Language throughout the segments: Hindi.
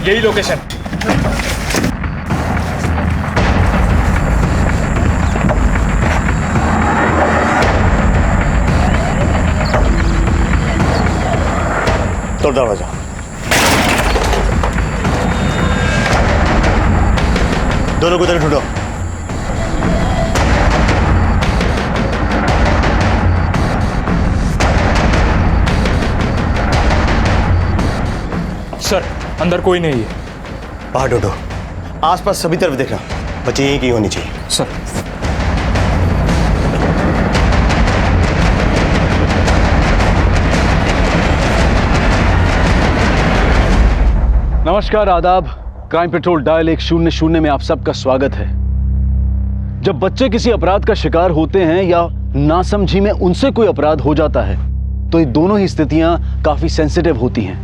यही लोकेशन। तोड़ दरवाजा। दोनों को तरफ ढूंढो। सर, अंदर कोई नहीं है। बाहर ढूंढो, आसपास सभी तरफ देखना, बच्चे यहीं कहीं होनी चाहिए। सर। नमस्कार, आदाब। क्राइम पेट्रोल डायल 100 में आप सबका स्वागत है। जब बच्चे किसी अपराध का शिकार होते हैं या नासमझी में उनसे कोई अपराध हो जाता है तो ये दोनों ही स्थितियां काफी सेंसिटिव होती हैं,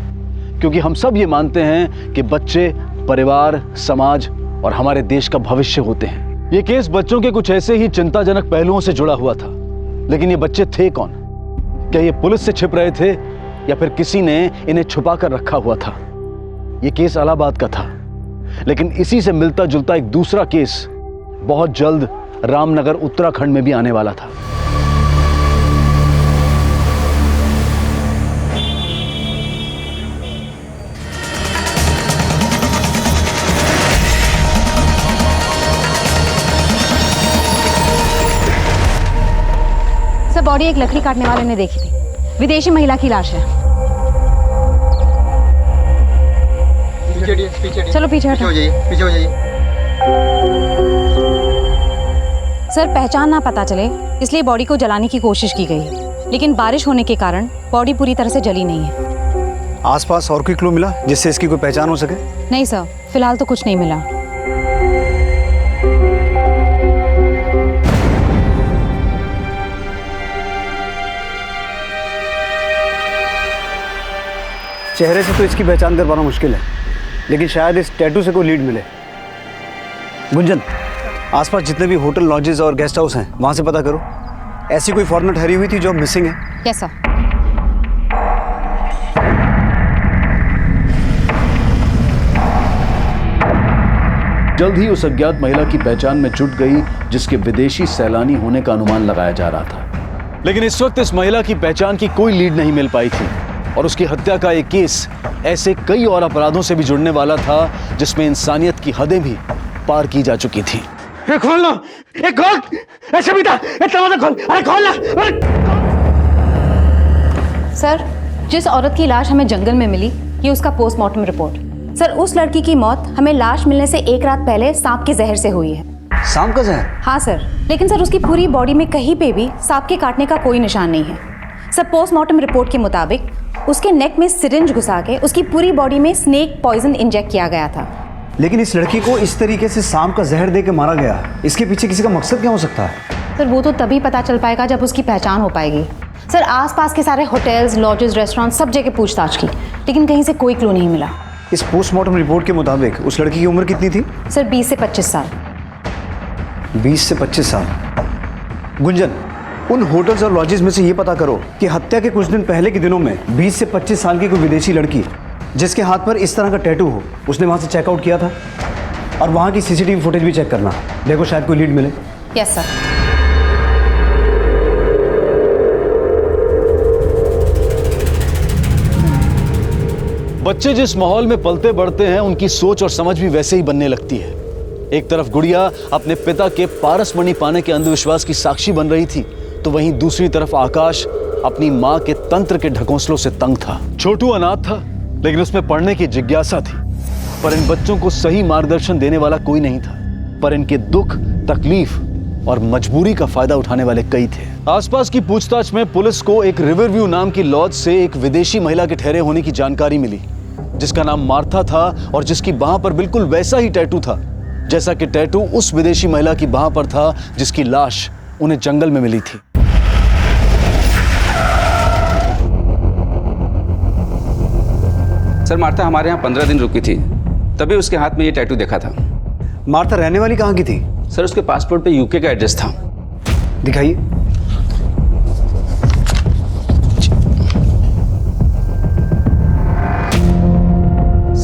क्योंकि हम सब ये मानते हैं कि बच्चे परिवार, समाज और हमारे देश का भविष्य होते हैं। ये केस बच्चों के कुछ ऐसे ही चिंताजनक पहलुओं से जुड़ा हुआ था, लेकिन ये बच्चे थे कौन? क्या ये पुलिस से छिप रहे थे या फिर किसी ने इन्हें छुपा कर रखा हुआ था? ये केस इलाहाबाद का था, लेकिन इसी से मिलता जुलता एक दूसरा केस बहुत जल्द रामनगर उत्तराखंड में भी आने वाला था। सर, बॉडी एक लकड़ी काटने वाले ने देखी थी। विदेशी महिला की लाश है। चलो पीछे हो जाइए, पीछे हो जाइए। सर, पहचान ना पता चले इसलिए बॉडी को जलाने की कोशिश की गई है, लेकिन बारिश होने के कारण बॉडी पूरी तरह से जली नहीं है। आसपास और कोई क्लू मिला जिससे इसकी कोई पहचान हो सके? नहीं सर, फिलहाल तो कुछ नहीं मिला। चेहरे से तो इसकी पहचान कर पाना मुश्किल है, लेकिन शायद इस टैटू से कोई लीड मिले। गुंजन, आसपास जितने भी होटल, लॉजेस और गेस्ट हाउस हैं वहां से पता करो। ऐसी कोई फॉरेनर ठहरी हुई थी जो मिसिंग है? Yes sir. जल्द ही उस अज्ञात महिला की पहचान में जुट गई जिसके विदेशी सैलानी होने का अनुमान लगाया जा रहा था, लेकिन इस वक्त इस महिला की पहचान की कोई लीड नहीं मिल पाई थी और उसकी हत्या का एक केस ऐसे कई और अपराधों से भी जुड़ने वाला था जिसमें इंसानियत की हदें भी पार की जा चुकी थी। खोल लो, खोल, ऐसे भी था, खोल, अरे खोल ना। सर, जिस औरत की लाश हमें जंगल में मिली, ये उसका पोस्टमार्टम रिपोर्ट। सर, उस लड़की की मौत हमें लाश मिलने से एक रात पहले सांप के जहर से हुई है। सांप का जहर? हाँ सर, लेकिन सर उसकी पूरी बॉडी में कहीं पे भी सांप के काटने का कोई निशान नहीं है। सर, पोस्टमार्टम रिपोर्ट के मुताबिक उसके नेक में सिरिंज घुसा के उसकी पूरी बॉडी में स्नेक पॉइजन इंजेक्ट किया गया था। लेकिन इस लड़की को इस तरीके से सांप का जहर दे के मारा गया, इसके पीछे किसी का मकसद क्या हो सकता है? सर, वो तो तभी पता चल पाएगा जब उसकी पहचान हो पाएगी। सर, आसपास के सारे होटल्स, लॉजेस, रेस्टोरेंट सब जगह पूछताछ की, लेकिन कहीं से कोई क्लू नहीं मिला। इस पोस्टमार्टम रिपोर्ट के मुताबिक उस लड़की की उम्र कितनी थी? सर, 20 से 25 साल। 20 से 25 साल। गुंजन, उन होटल्स और लॉजेस में से ये पता करो कि हत्या के कुछ दिन पहले के दिनों में 20 से 25 साल की कोई विदेशी लड़की जिसके हाथ पर इस तरह का टैटू हो, उसने वहां से चेकआउट किया था। और वहां की सीसीटीवी फुटेज भी चेक करना, देखो शायद कोई लीड मिले। Yes sir. बच्चे जिस माहौल में पलते बढ़ते हैं उनकी सोच और समझ भी वैसे ही बनने लगती है। एक तरफ गुड़िया अपने पिता के पारसमणि पाने के अंधविश्वास की साक्षी बन रही थी, तो वहीं दूसरी तरफ आकाश अपनी मां के तंत्र के ढकोसलों से तंग था। छोटू अनाथ था, लेकिन उसमें पढ़ने की जिज्ञासा थी, पर इन बच्चों को सही मार्गदर्शन देने वाला कोई नहीं था। पर इनके दुख, तकलीफ और मजबूरी का फायदा उठाने वाले कई थे। आसपास की पूछताछ में पुलिस को एक रिवरव्यू नाम की लॉज से एक विदेशी महिला के ठहरे होने की जानकारी मिली, जिसका नाम मार्था था और जिसकी बाह पर बिल्कुल वैसा ही टैटू था जैसा कि टैटू उस विदेशी महिला की बाह पर था जिसकी लाश उन्हें जंगल में मिली थी। सर, मार्था हमारे यहाँ 15 दिन रुकी थी, तभी उसके हाथ में ये टैटू देखा था। मार्था रहने वाली कहाँ की थी? सर, उसके पासपोर्ट पे यूके का एड्रेस था। दिखाइए।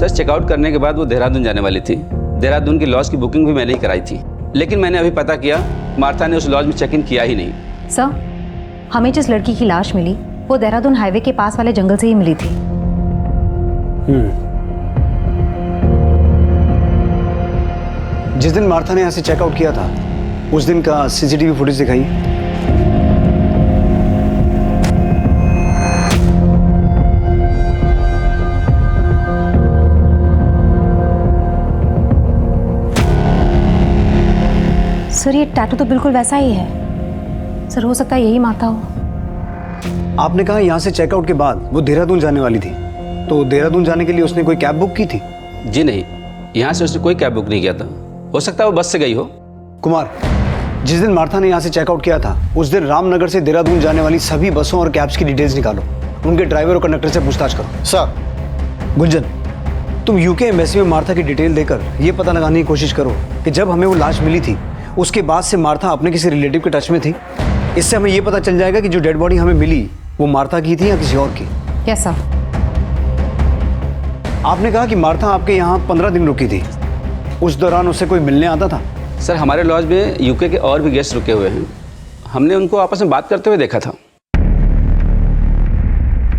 सर चेकआउट करने के बाद वो देहरादून जाने वाली थी। देहरादून की लॉज की बुकिंग भी मैंने ही कराई थी, लेकिन मैंने अभी पता किया मार्था ने उस लॉज में चेक इन किया ही नहीं। सर, हमें जिस लड़की की लाश मिली वो देहरादून हाईवे के पास वाले जंगल से ही मिली थी। जिस दिन मार्था ने यहाँ से चेकआउट किया था उस दिन का सीसीटीवी फुटेज दिखाइए। सर, ये टैटू तो बिल्कुल वैसा ही है। सर, हो सकता है यही मार्था हो। आपने कहा यहाँ से चेकआउट के बाद वो देहरादून जाने वाली थी, तो देहरादून जाने के लिए उसने कोई कैब बुक की थी? जी नहीं, यहाँ से उसने कोई कैब बुक नहीं किया था। हो सकता है वो बस से गई हो। कुमार, जिस दिन मार्था ने यहाँ से चेकआउट किया था उस दिन रामनगर से देहरादून जाने वाली सभी बसों और कैब्स की डिटेल्स निकालो, उनके ड्राइवर और कंडक्टर से पूछताछ करो। सर। गुंजन, तुम यूके एम्बेसी में मार्था की डिटेल देकर ये पता लगाने की कोशिश करो कि जब हमें वो लाश मिली थी उसके बाद से मार्था अपने किसी रिलेटिव के टच में थी। इससे हमें ये पता चल जाएगा कि जो डेड बॉडी हमें मिली वो मार्था की थी या किसी और की। Yes sir. आपने कहा कि मार्था आपके यहाँ 15 दिन रुकी थी, उस दौरान उससे कोई मिलने आता था? सर, हमारे लॉज में यूके के और भी गेस्ट रुके हुए हैं, हमने उनको आपस में बात करते हुए देखा था।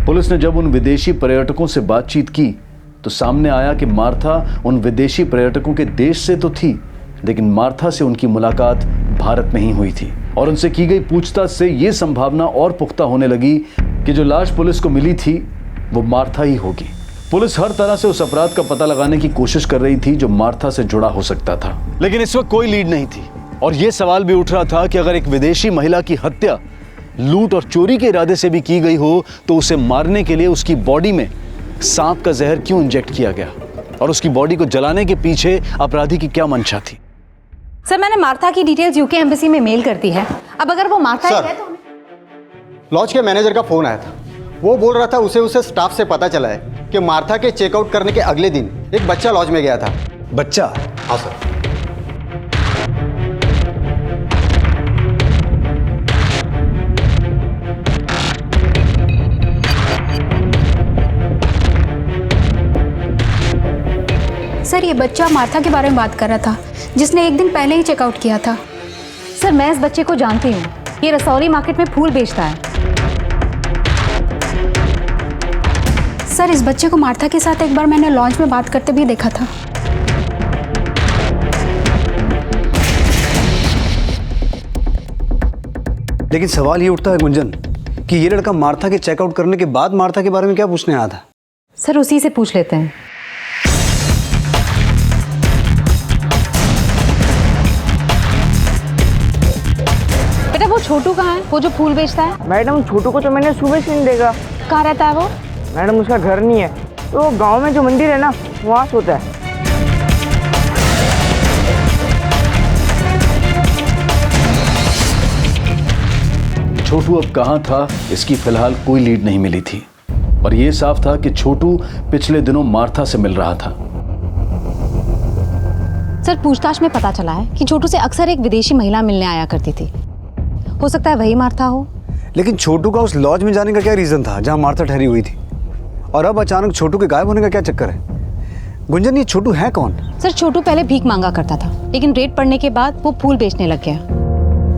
पुलिस ने जब उन विदेशी पर्यटकों से बातचीत की तो सामने आया कि मार्था उन विदेशी पर्यटकों के देश से तो थी, लेकिन मार्था से उनकी मुलाकात भारत में ही हुई थी। और उनसे की गई पूछताछ से यह संभावना और पुख्ता होने लगी कि जो लाश पुलिस को मिली थी वो मार्था ही होगी। पुलिस हर तरह से उस अपराध का पता लगाने की कोशिश कर रही थी जो मार्था से जुड़ा हो सकता था, लेकिन इस वक्त कोई लीड नहीं थी। और यह सवाल भी उठ रहा था कि अगर एक विदेशी महिला की हत्या लूट और चोरी के इरादे से भी की गई हो तो उसे मारने के लिए उसकी बॉडी में सांप का जहर क्यों इंजेक्ट किया गया, और उसकी बॉडी को जलाने के पीछे अपराधी की क्या मंशा थी। सर, मैंने मार्था की डिटेल्स यूके एम्बेसी में मेल कर दी है। अब अगर वो मार्था ही है तो लॉज के मैनेजर का फोन आया था। वो बोल रहा था उसे स्टाफ से पता चला है कि मार्था के चेकआउट करने के अगले दिन एक बच्चा लॉज में गया था। बच्चा? हाँ सर। सर, ये बच्चा मार्था के बारे में बात कर रहा था जिसने एक दिन पहले ही चेकआउट किया था। सर, मैं इस बच्चे को जानती हूँ। ये रसौली मार्केट में फूल बेचता है। सर, इस बच्चे को मार्था के साथ एक बार मैंने लॉन्च में बात करते भी देखा था। लेकिन सवाल ये उठता है गुंजन कि ये लड़का मार्था के चेकआउट करने के बाद मार्था के बारे में क्या पूछने आया था? सर, उसी से पूछ लेते हैं। बेटा, वो छोटू कहाँ है, वो जो फूल बेचता है? मैडम, छोटू को तो मैंने सुबह से नहीं देखा। कहाँ रहता है वो? मैडम, उसका घर नहीं है, तो गांव में जो मंदिर है ना वहाँ सोता है। छोटू अब कहां था इसकी फिलहाल कोई लीड नहीं मिली थी, और यह साफ था कि छोटू पिछले दिनों मार्था से मिल रहा था। सर, पूछताछ में पता चला है कि छोटू से अक्सर एक विदेशी महिला मिलने आया करती थी। हो सकता है वही मार्था हो। लेकिन छोटू का उस लॉज में जाने का क्या रीजन था जहां मार्था ठहरी हुई थी, और अब अचानक छोटू के गायब होने का क्या चक्कर है? गुंजन, ये छोटू है कौन? सर, छोटू पहले भीख मांगा करता था, लेकिन रेड पड़ने के बाद वो फूल बेचने लग गया।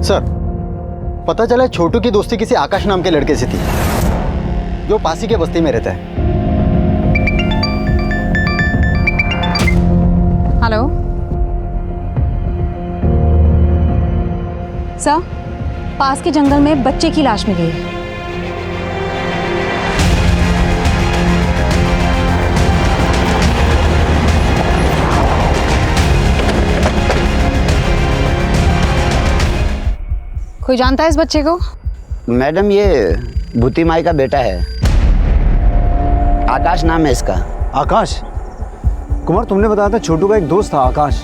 सर, पता चला है छोटू की दोस्ती किसी आकाश नाम के लड़के से थी जो पासी के बस्ती में रहता है। हेलो सर, पास के जंगल में बच्चे की लाश मिली है। कोई जानता है इस बच्चे को? मैडम, ये भूती माई का बेटा है, आकाश नाम है इसका। आकाश? कुमार, तुमने बताया था छोटू का एक दोस्त था आकाश,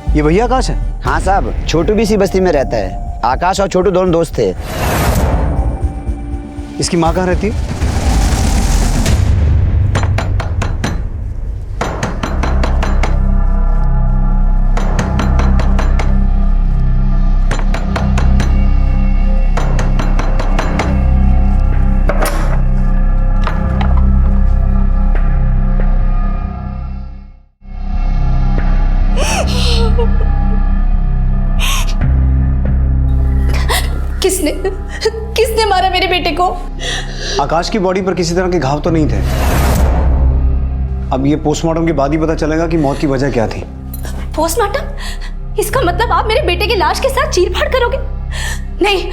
ये वही आकाश है? हाँ साहब, छोटू भी इसी बस्ती में रहता है। आकाश और छोटू दोनों दोस्त थे। इसकी माँ कहाँ रहती है? किसने मारा मेरे बेटे को? आकाश की बॉडी पर किसी तरह के घाव तो नहीं थे। अब ये पोस्टमार्टम के बाद ही पता चलेगा कि मौत की वजह क्या थी। पोस्टमार्टम? इसका मतलब आप मेरे बेटे की लाश के साथ चीरफाड़ करोगे? नहीं,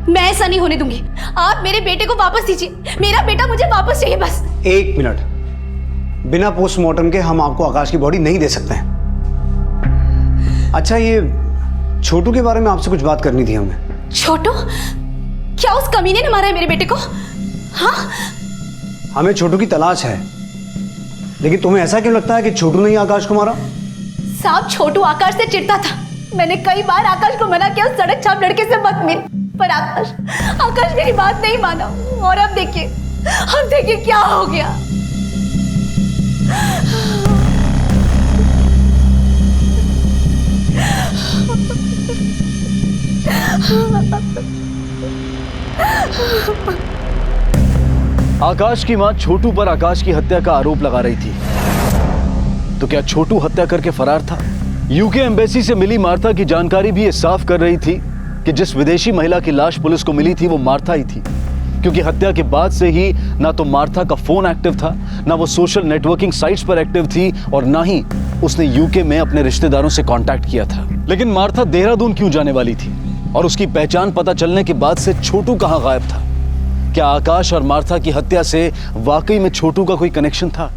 मैं ऐसा नहीं होने दूंगी। आप मेरे बेटे को वापस दीजिए। मेरा बेटा मुझे वापस चाहिए बस। 1 मिनट, बिना पोस्टमार्टम के हम आपको आकाश की बॉडी नहीं दे सकते हैं। अच्छा, ये छोटू के बारे में आपसे कुछ बात करनी थी हमें। छोटू? क्या उस कमीने ने मारा है मेरे बेटे को? हाँ? हमें छोटू की तलाश है, लेकिन तुम्हें ऐसा क्यों लगता है कि छोटू ने ही आकाश को मारा? साहब, छोटू आकाश से चिढ़ता था। मैंने कई बार आकाश को मना किया सड़क छाप लड़के से मत मिल, पर आकाश मेरी बात नहीं माना। और अब देखिए क्या हो गया। आकाश की मां छोटू पर आकाश की हत्या का आरोप लगा रही थी, तो क्या छोटू हत्या करके फरार था? यूके एम्बेसी से मिली मार्था की जानकारी भी ये साफ कर रही थी कि जिस विदेशी महिला की लाश पुलिस को मिली थी वो मार्था ही थी, क्योंकि हत्या के बाद से ही ना तो मार्था का फोन एक्टिव था, ना वो सोशल नेटवर्किंग साइट्स पर एक्टिव थी, और ना ही उसने यूके में अपने रिश्तेदारों से कांटेक्ट किया था। लेकिन मार्था देहरादून क्यों जाने वाली थी, और उसकी पहचान पता चलने के बाद से छोटू कहां गायब था? क्या आकाश और मार्था की हत्या से वाकई में छोटू का कोई कनेक्शन था?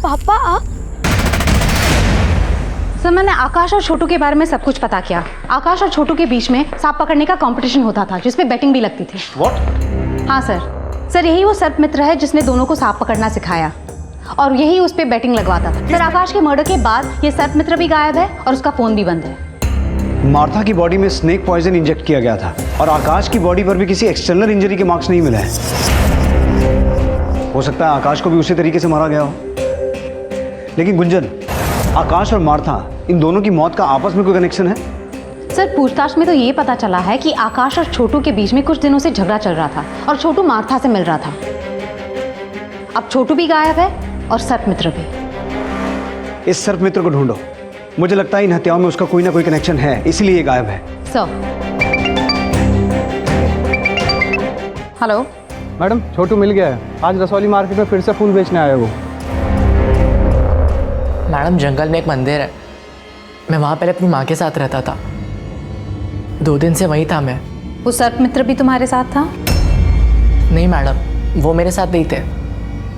पापा, सर, मैंने आकाश और छोटू के बारे में सब कुछ पता किया। आकाश और छोटू के बीच में सांप पकड़ने का कंपटीशन होता था, जिसमें बेटिंग भी लगती थी। व्हाट? हाँ सर, यही वो सर्प मित्र है जिसने दोनों को सांप पकड़ना सिखाया, और यही उस पर बेटिंग लगवाता था। सर, आकाश के मर्डर के बाद ये सर्प मित्र भी गायब है और उसका फोन भी बंद है। मार्था की बॉडी में स्नेक पॉइजन इंजेक्ट किया गया था, और आकाश की बॉडी पर भी किसी एक्सटर्नल इंजरी के मार्क्स नहीं मिले हैं। हो सकता है आकाश को भी उसी तरीके से मारा गया हो। लेकिन गुंजन, आकाश और मार्था, इन दोनों की मौत का आपस में कोई कनेक्शन है? सर, पूछताछ में तो ये पता चला है कि आकाश और छोटू के बीच में कुछ दिनों से झगड़ा चल रहा था, और छोटू मार्था से मिल रहा था। अब छोटू भी गायब है और सर्प मित्र भी। इस सर्प मित्र को ढूंढो। मुझे लगता है इन हत्याओं में उसका कोई ना कोई कनेक्शन है, इसीलिए ये गायब है। सर। हेलो मैडम, छोटू मिल गया है। आज रसौली मार्केट में फिर से फूल बेचने आया वो। मैडम, जंगल में एक मंदिर है, मैं वहाँ पहले अपनी माँ के साथ रहता था। 2 दिन से वहीं था मैं। वो सर्प मित्र भी तुम्हारे साथ था? नहीं मैडम, वो मेरे साथ नहीं थे।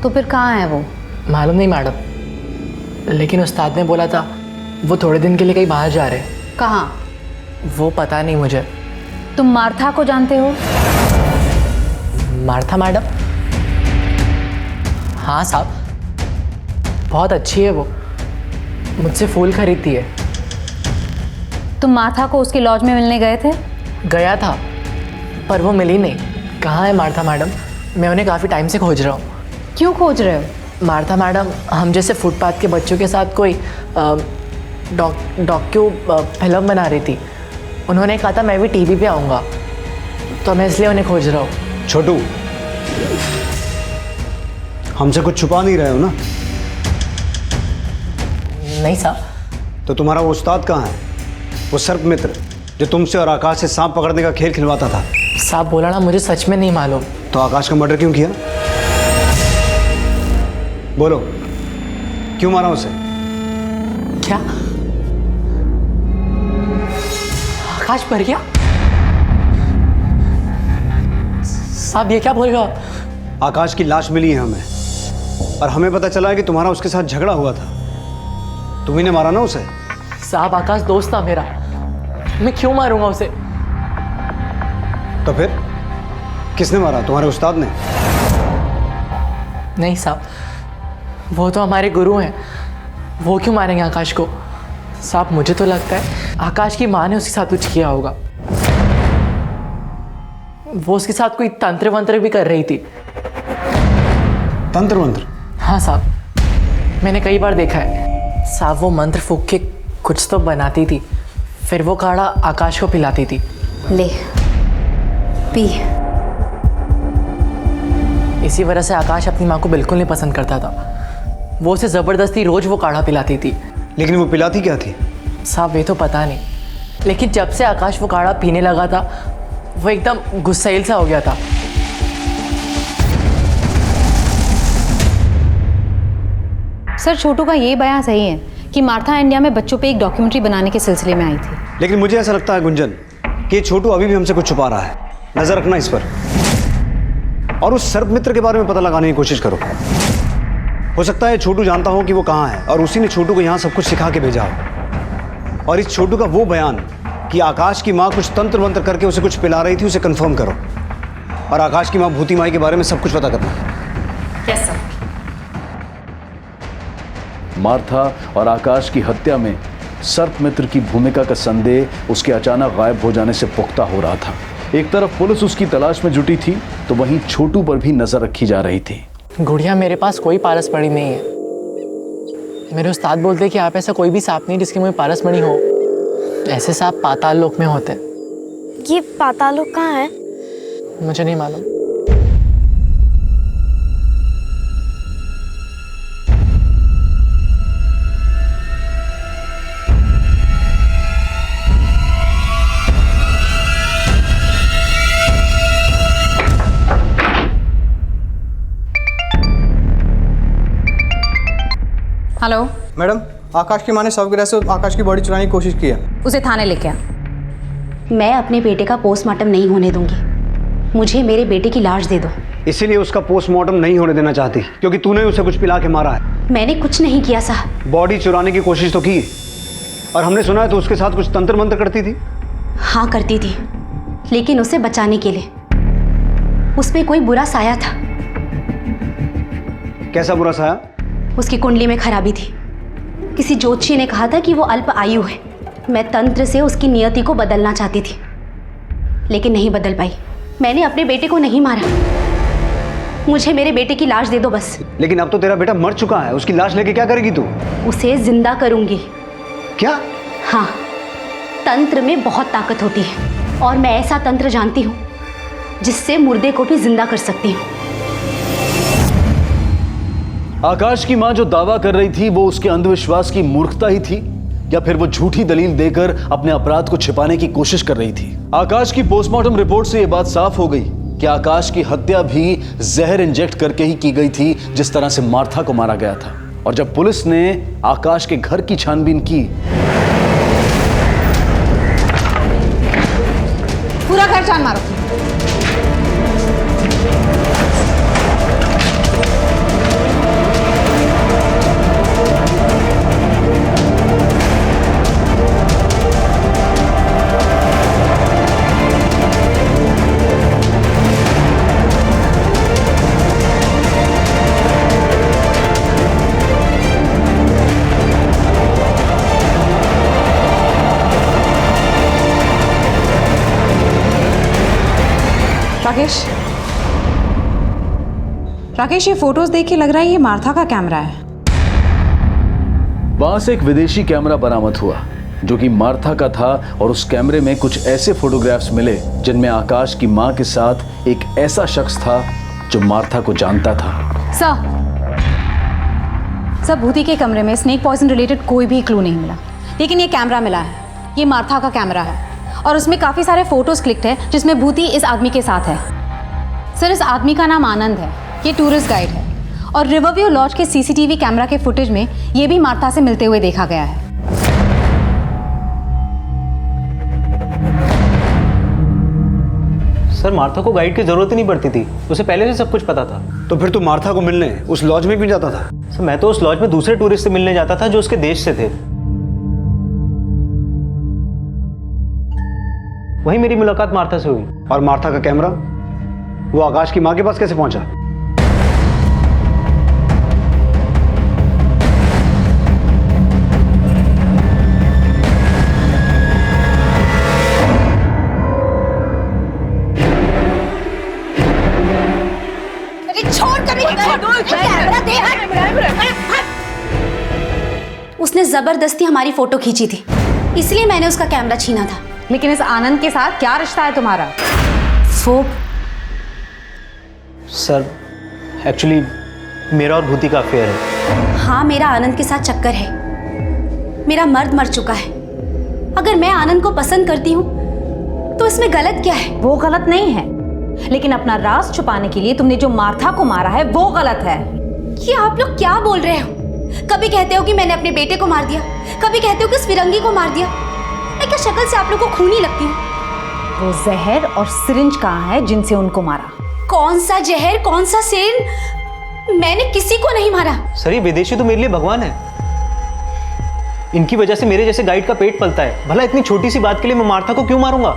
तो फिर कहाँ है वो? मालूम नहीं मैडम, लेकिन उस्ताद ने बोला था वो थोड़े दिन के लिए कहीं बाहर जा रहे हैं। कहाँ? वो पता नहीं मुझे। तुम मार्था को जानते हो? Martha madam? हाँ साहब, बहुत अच्छी है वो, मुझसे फूल खरीदती है। तुम मार्था को उसके लॉज में मिलने गए थे? गया था, पर वो मिली नहीं। कहाँ है मार्था मैडम? मैं उन्हें काफ़ी टाइम से खोज रहा हूँ। क्यों खोज रहे हो? मार्था मैडम हम जैसे फुटपाथ के बच्चों के साथ कोई डॉक्यू फिल्म बना रही थी। उन्होंने कहा था मैं भी टीवी पे आऊँगा, तो मैं इसलिए उन्हें खोज रहा हूँ। छोटू, हमसे कुछ छुपा नहीं रहे हो ना? नहीं साहब। तो तुम्हारा वो उस्ताद कहाँ है, वो सर्प मित्र जो तुमसे और आकाश से सांप पकड़ने का खेल खिलवाता था? साहब बोला ना, मुझे सच में नहीं मालूम। तो आकाश का मर्डर क्यों किया? बोलो, क्यों मारा उसे? क्या आकाश मर गया? साहब ये क्या बोल रहे हो? आकाश की लाश मिली है हमें, और हमें पता चला है कि तुम्हारा उसके साथ झगड़ा हुआ था। तुम्ही ने मारा ना उसे? साहब आकाश दोस्त था मेरा, मैं क्यों मारूंगा उसे? तो फिर किसने मारा? तुम्हारे उस्ताद ने? नहीं साहब, वो तो हमारे गुरु हैं, वो क्यों मारेंगे आकाश को? साहब मुझे तो लगता है आकाश की माँ ने उसके साथ कुछ किया होगा। वो उसके साथ कोई तंत्र वंत्र भी कर रही थी। तंत्र वंत्र? हाँ साहब, मैंने कई बार देखा है। साहब वो मंत्र फूंक के कुछ तो बनाती थी, फिर वो काढ़ा आकाश को पिलाती थी। ले पी। इसी वजह से आकाश अपनी माँ को बिल्कुल नहीं पसंद करता था। वो उसे ज़बरदस्ती रोज़ वो काढ़ा पिलाती थी। लेकिन वो पिलाती क्या थी? साहब ये तो पता नहीं, लेकिन जब से आकाश वो काढ़ा पीने लगा था वो एकदम गुस्सैल सा हो गया था। सर छोटू का ये बयान सही है कि मार्था इंडिया में बच्चों पे एक डॉक्यूमेंट्री बनाने के सिलसिले में आई थी। लेकिन मुझे ऐसा लगता है गुंजन कि छोटू अभी भी हमसे कुछ छुपा रहा है। नजर रखना इस पर, और उस सर्प मित्र के बारे में पता लगाने की कोशिश करो। हो सकता है छोटू जानता हो कि वो कहाँ है और उसी ने छोटू को यहाँ सब कुछ सिखा के भेजा हो। और इस छोटू का वो बयान कि आकाश की माँ कुछ तंत्र मंत्र करके उसे कुछ पिला रही थी, उसे कंफर्म करो। और आकाश की माँ भूती माई के बारे में सब कुछ पता करना। Yes sir. मार्था और आकाश की हत्या में सर्प मित्र की भूमिका का संदेह उसके अचानक गायब हो जाने से पुख्ता हो रहा था। एक तरफ पुलिस उसकी तलाश में जुटी थी तो वहीं छोटू पर भी नजर रखी जा रही थी। गुड़िया, मेरे पास कोई पारस मणि नहीं है। मेरे उस्ताद बोलते कि आप ऐसा कोई भी सांप नहीं जिसके मुंह में पारस मणि हो। ऐसे सांप पाताल लोक में होते हैं। ये पाताल लोक कहाँ है? मुझे नहीं मालूम। हेलो मैडम, आकाश की माँ ने शवगृह से आकाश की बॉडी चुराने की कोशिश की है। उसे थाने लेके आ। मैं अपने बेटे का पोस्टमार्टम नहीं होने दूंगी। मुझे मेरे बेटे की लाश दे दो। इसीलिए उसका पोस्टमार्टम नहीं होने देना चाहती क्योंकि तूने उसे कुछ पिला के मारा है। मैंने कुछ नहीं किया साहब। बॉडी चुराने की कोशिश तो की, और हमने सुना है तो उसके साथ कुछ तंत्र मंत्र करती थी। हाँ करती थी, लेकिन उसे बचाने के लिए। उसमें कोई बुरा साया था। कैसा बुरा साया? उसकी कुंडली में खराबी थी। किसी ज्योतिषी ने कहा था कि वो अल्प आयु है। मैं तंत्र से उसकी नियति को बदलना चाहती थी, लेकिन नहीं बदल पाई। मैंने अपने बेटे को नहीं मारा। मुझे मेरे बेटे की लाश दे दो बस। लेकिन अब तो तेरा बेटा मर चुका है, उसकी लाश लेके क्या करेगी तू? उसे जिंदा करूंगी। क्या? हाँ, तंत्र में बहुत ताकत होती है और मैं ऐसा तंत्र जानती हूँ जिससे मुर्दे को भी जिंदा कर सकती हूँ। आकाश की मां जो दावा कर रही थी वो उसके अंधविश्वास की मूर्खता ही थी, या फिर वो झूठी दलील देकर अपने अपराध को छिपाने की कोशिश कर रही थी? आकाश की पोस्टमार्टम रिपोर्ट से यह बात साफ हो गई कि आकाश की हत्या भी जहर इंजेक्ट करके ही की गई थी, जिस तरह से मार्था को मारा गया था। और जब पुलिस ने आकाश के घर की छानबीन की, पूरा घर छान मारो। राकेश, ये फोटोज देख के लग रहा है ये मार्था का कैमरा है। वहां से एक विदेशी कैमरा बरामद हुआ जो कि मार्था का था, और उस कैमरे में कुछ ऐसे फोटोग्राफ्स मिले जिनमें आकाश की मां के साथ एक ऐसा शख्स था जो मार्था को जानता था। सर, भूति के कमरे में स्नेक पॉइजन रिलेटेड कोई भी क्लू नहीं मिला, लेकिन ये कैमरा मिला है। ये मार्था का कैमरा है और उसमें काफी सारे फोटोज क्लिक्ड है जिसमें भूति इस आदमी के साथ है। सर, इस आदमी का नाम आनंद है। ये टूरिस्ट गाइड है और रिवरव्यू लॉज के सीसीटीवी कैमरा के फुटेज में ये भी मार्था से मिलते हुए देखा गया है। सर, मार्था को गाइड की जरूरत ही नहीं पड़ती थी, उसे पहले से सब कुछ पता था। तो फिर तू मार्था को मिलने उस लॉज में क्यों जाता था? सर, मैं तो उस लॉज में दूसरे टूरिस्ट से मिलने जाता था जो उसके देश से थे। वहीं मेरी मुलाकात मार्था से हुई। और मार्था का कैमरा वो आकाश की मां के पास कैसे पहुंचा? उसने जबरदस्ती हमारी फोटो खींची थी, इसलिए मैंने उसका कैमरा छीना था। लेकिन इस आनंद के साथ क्या रिश्ता है तुम्हारा? वो सर एक्चुअली मेरा और भूति का अफेयर है। हाँ, मेरा आनंद के साथ चक्कर है। मेरा मर्द मर चुका है। अगर मैं आनंद को पसंद करती हूँ तो इसमें गलत क्या है? वो गलत नहीं है, लेकिन अपना राज छुपाने के लिए तुमने जो मार्था को मारा है वो गलत है। ये आप लोग क्या बोल रहे हो? कभी कहते हो कि मैंने अपने बेटे को मार दिया, कभी कहते हो कि उस फिरंगी को मार दिया। मैं क्या शक्ल से आप लोग को खूनी लगती हूँ? वो जहर और सिरिंज कहाँ है जिनसे उनको मारा? कौन सा जहर, कौन सा सिर? मैंने किसी को नहीं मारा। सर ये विदेशी तो मेरे लिए भगवान है। इनकी वजह से मेरे जैसे गाइड का पेट पलता है। भला इतनी छोटी सी बात के लिए मैं मार्था को क्यों मारूंगा?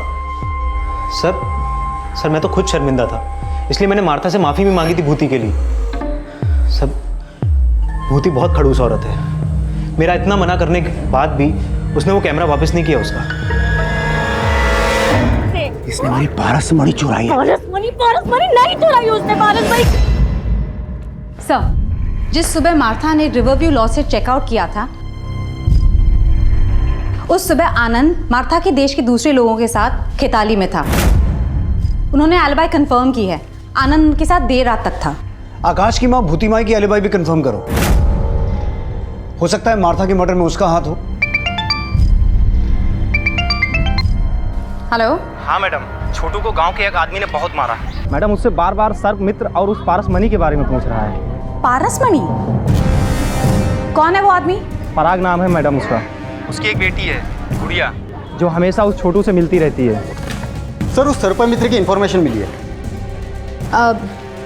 सर मैं तो खुद शर्मिंदा था, इसलिए मैंने मार्था से माफी भी मांगी थी भूति के लिए। सब भूति बहुत खड़ूस औरत है। मेरा इतना मना करने के बाद भी उसने वो कैमरा वापस नहीं किया उसका। इसने हमारी पारसमणि चुराई है। पारसमणि नहीं चुराई उसने। पारसमणि सर, जिस सुबह मार्था ने रिवरव्यू लॉ से चेकआउट किया था, उस सुबह आनंद मार्था के देश के दूसरे लोगों के साथ खेताली में था। उन्होंने एलिबाई कंफर्म की है। आनंद उनके साथ देर रात तक था। आकाश की माँ भूति माई की एलिबाई भी कंफर्म करो। हो सकता है मार्था के मर्डर में उसका हाथ हो। हेलो। हाँ मैडम, छोटू को गांव के एक आदमी ने बहुत मारा। मैडम उससे बार बार सर्प मित्र और उस पारसमणि के बारे में पूछ रहा है। पारसमणि? कौन है वो आदमी? पराग नाम है मैडम उसका। उसकी एक बेटी है गुड़िया, जो हमेशा उस छोटू से मिलती रहती है। सर उस सर्प मित्र की इंफॉर्मेशन मिली है।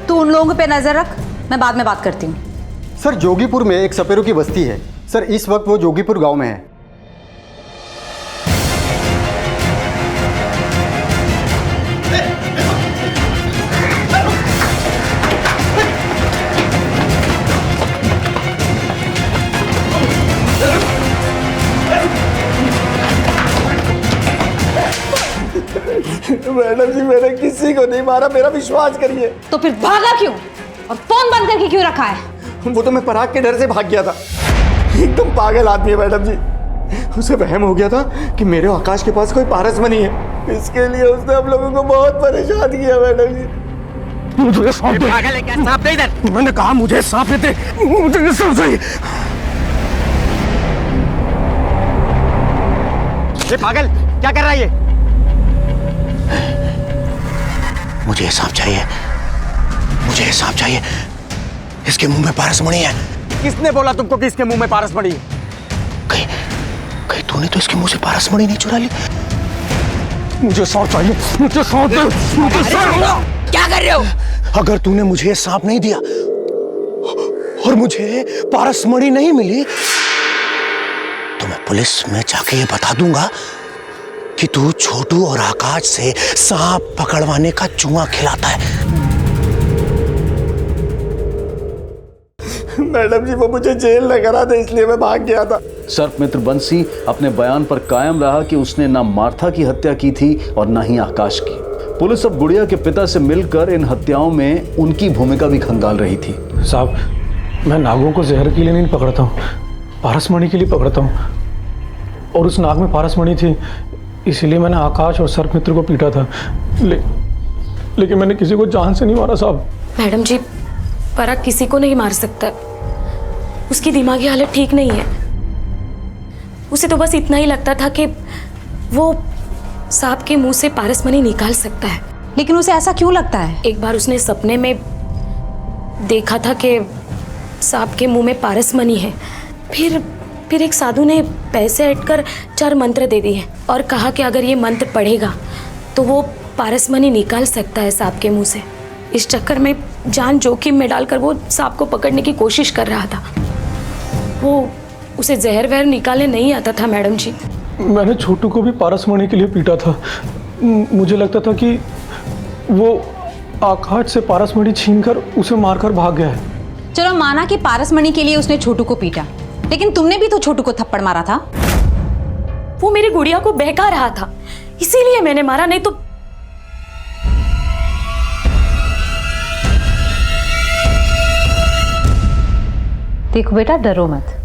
तू उन लोगों पे नजर रख, मैं बाद में बात करती हूँ। सर जोगीपुर में एक सपेरों की बस्ती है। सर इस वक्त वो जोगीपुर गांव में है। मैडम जी मैंने किसी को नहीं मारा, मेरा विश्वास करिए। तो फिर भागा क्यों और फोन बंद करके क्यों रखा है? वो तो मैं पराग के डर से भाग गया था। एकदम पागल आदमी है मैडम जी। उसे वहम हो गया था कि मेरे आकाश के पास कोई पारसमणि है, इसके लिए उसने हम लोगों को बहुत परेशान किया मैडम जी। मुझे सांप दे। पागल है क्या? सांप दे इधर। मैंने कहा मुझे सांप दे। मुझे सांप चाहिए। ये पागल क्या कर रहा है ये? मुझे सांप चाहिए, मुझे सांप चाहिए। इसके मुंह में पारसमणि है। किसने बोला तुमको कि इसके मुंह में पारसमणि? कहीं तूने तो इसके मुंह से पारसमणि नहीं चुरा ली? मुझे सांप चाहिए, मुझे सांप दे। मुझे सांप। क्या कर रहे हो? अगर तूने मुझे सांप नहीं दिया और मुझे पारसमणि नहीं मिली तो मैं पुलिस में जाके ये बता दूंगा कि तू छोटू और आकाश से सांप पकड़वाने का जुआ खिलाता है। मैडम जी वो मुझे जेल न करा दे, इसलिए मैं भाग गया था। सर्प मित्र बंसी अपने बयान पर कायम रहा कि उसने ना मार्था की हत्या की थी और ना ही आकाश की। पुलिस अब गुड़िया के पिता से मिलकर इन हत्याओं में उनकी भूमिका भी खंगाल रही थी। साहब, मैं नागों को जहर के लिए नहीं पकड़ता हूँ, पारसमणि के लिए पकड़ता हूँ। और उस नाग में पारसमणि थी, इसीलिए मैंने आकाश और सर्प मित्र को पीटा था। लेकिन मैंने किसी को जान से नहीं मारा साहब। मैडम जी, पराग किसी को नहीं मार सकता। उसकी दिमागी हालत ठीक नहीं है। उसे तो बस इतना ही लगता था कि वो सांप के मुंह से पारसमणि निकाल सकता है। लेकिन उसे ऐसा क्यों लगता है? एक बार उसने सपने में देखा था कि सांप के मुंह में पारसमणि है। फिर एक साधु ने पैसे ऐंठकर 4 मंत्र दे दिए और कहा कि अगर ये मंत्र पढ़ेगा तो वो पारसमणि निकाल सकता है सांप के मुंह से। इस चक्कर में जान जोखिम में डालकर वो सांप को पकड़ने की कोशिश कर रहा था। वो उसे जहर वहर निकालने नहीं आता था मैडम जी। मैंने छोटू को भी पारसमणि के लिए पीटा था। मुझे लगता था कि वो आकाश से पारसमणि छीनकर उसे मारकर भाग गया है। चलो माना कि पारसमणि के लिए उसने छोटू को पीटा, लेकिन तुमने भी तो छोटू को थप्पड़ मारा था। वो मेरी गुड़िया को बहका रहा था, इसीलिए मैंने मारा, नहीं तो। देखो बेटा, डरो मत।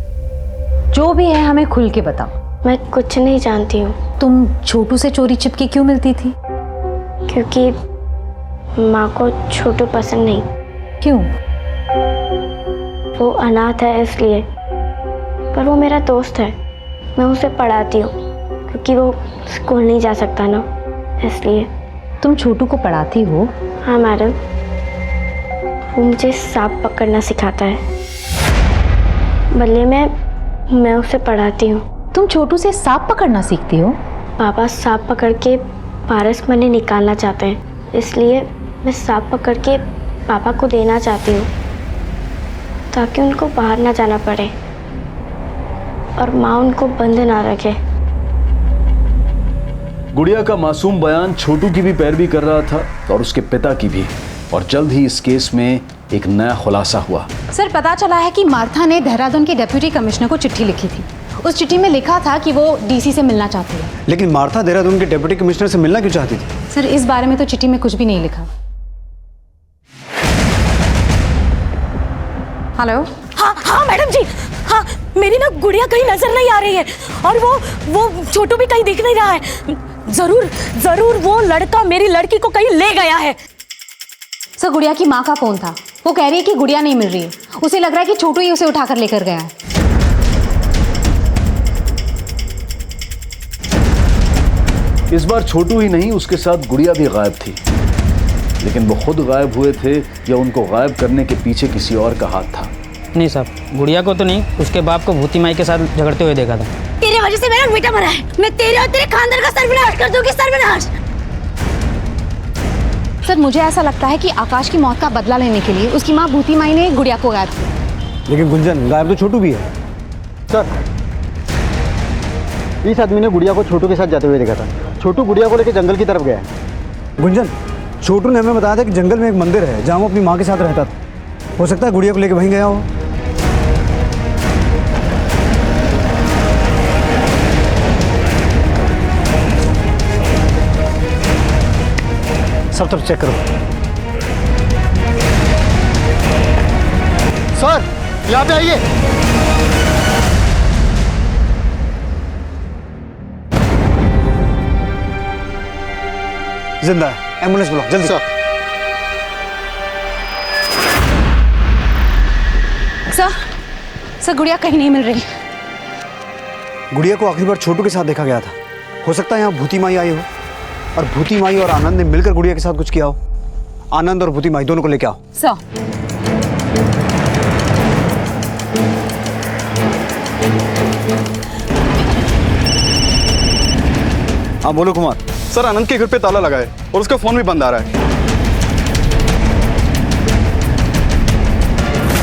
जो भी है हमें खुल के बताओ। मैं कुछ नहीं जानती हूँ। तुम छोटू से चोरी छिपके क्यों मिलती थी? क्योंकि माँ को छोटू पसंद नहीं। क्यों? वो अनाथ है इसलिए। पर वो मेरा दोस्त है, मैं उसे पढ़ाती हूँ क्योंकि वो स्कूल नहीं जा सकता ना, इसलिए। तुम छोटू को पढ़ाती हो? हाँ मैडम, वो मुझे सांप पकड़ना सिखाता है, बल्ले में मैं उसे पढ़ाती हूँ। तुम छोटू से सांप पकड़ना सीखती हो? पापा सांप पकड़ के पारस मनी निकालना चाहते हैं, इसलिए मैं सांप पकड़ के पापा को देना चाहती हूँ ताकि उनको बाहर ना जाना पड़े और माँ उनको बंद ना रखे। गुड़िया का मासूम बयान छोटू की भी पैरवी कर रहा था और उसके पिता की भी, और जल्द ही इस केस में एक नया खुलासा हुआ। सर, पता चला है कि मार्था ने देहरादून के डिप्टी कमिश्नर को चिट्ठी लिखी थी। उस चिट्ठी में लिखा था कि वो डीसी से मिलना चाहती है। लेकिन मार्था देहरादून के डिप्टी कमिश्नर से मिलना क्यों चाहती थी? सर, इस बारे में तो चिट्ठी में कुछ भी नहीं लिखा। हेलो। हाँ मैडम जी, हाँ मेरी ना गुड़िया कहीं नजर नहीं आ रही है और वो छोटू भी कहीं दिख नहीं रहा है। जरूर वो लड़का मेरी लड़की को कहीं ले गया है। सर, गुड़िया की माँ का फोन था, वो कह रही है कि गुड़िया नहीं मिल रही है। उसे लग रहा है कि छोटू ही उसे उठाकर लेकर गया है। इस बार छोटू ही नहीं, उसके साथ गुड़िया भी गायब थी। लेकिन वो खुद गायब हुए थे या उनको गायब करने के पीछे किसी और का हाथ था? नहीं साहब, गुड़िया को तो नहीं, उसके बाप को भूती माई के साथ झगड़ते हुए देखा था। तेरे वजह से मेरा बेटा मरा है। मैं तेरे और तेरे खानदान का सर्वनाश कर दूंगी, सर्वनाश। सर, मुझे ऐसा लगता है कि आकाश की मौत का बदला लेने के लिए उसकी माँ भूती माई ने गुड़िया को गायब किया। लेकिन गुंजन, गायब तो छोटू भी है। सर, इस आदमी ने गुड़िया को छोटू के साथ जाते हुए देखा था। छोटू गुड़िया को लेकर जंगल की तरफ गया है। गुंजन, छोटू ने हमें बताया था कि जंगल में एक मंदिर है जहाँ वो अपनी माँ के साथ रहता था। हो सकता है गुड़िया को लेकर वहीं गया हो। सब तरफ चेक करो। सर, यहाँ पे आइए। जिंदा है, एम्बुलेंस बुलाओ जल्दी। सर, सर, गुड़िया कहीं नहीं मिल रही। गुड़िया को आखिरी बार छोटू के साथ देखा गया था। हो सकता है यहाँ भूती माई आई हो और भूती माई और आनंद ने मिलकर गुड़िया के साथ कुछ किया हो। आनंद और भूती माई दोनों को लेके आओ। सर, हाँ बोलो कुमार। सर, आनंद के घर पे ताला लगा है और उसका फोन भी बंद आ रहा है।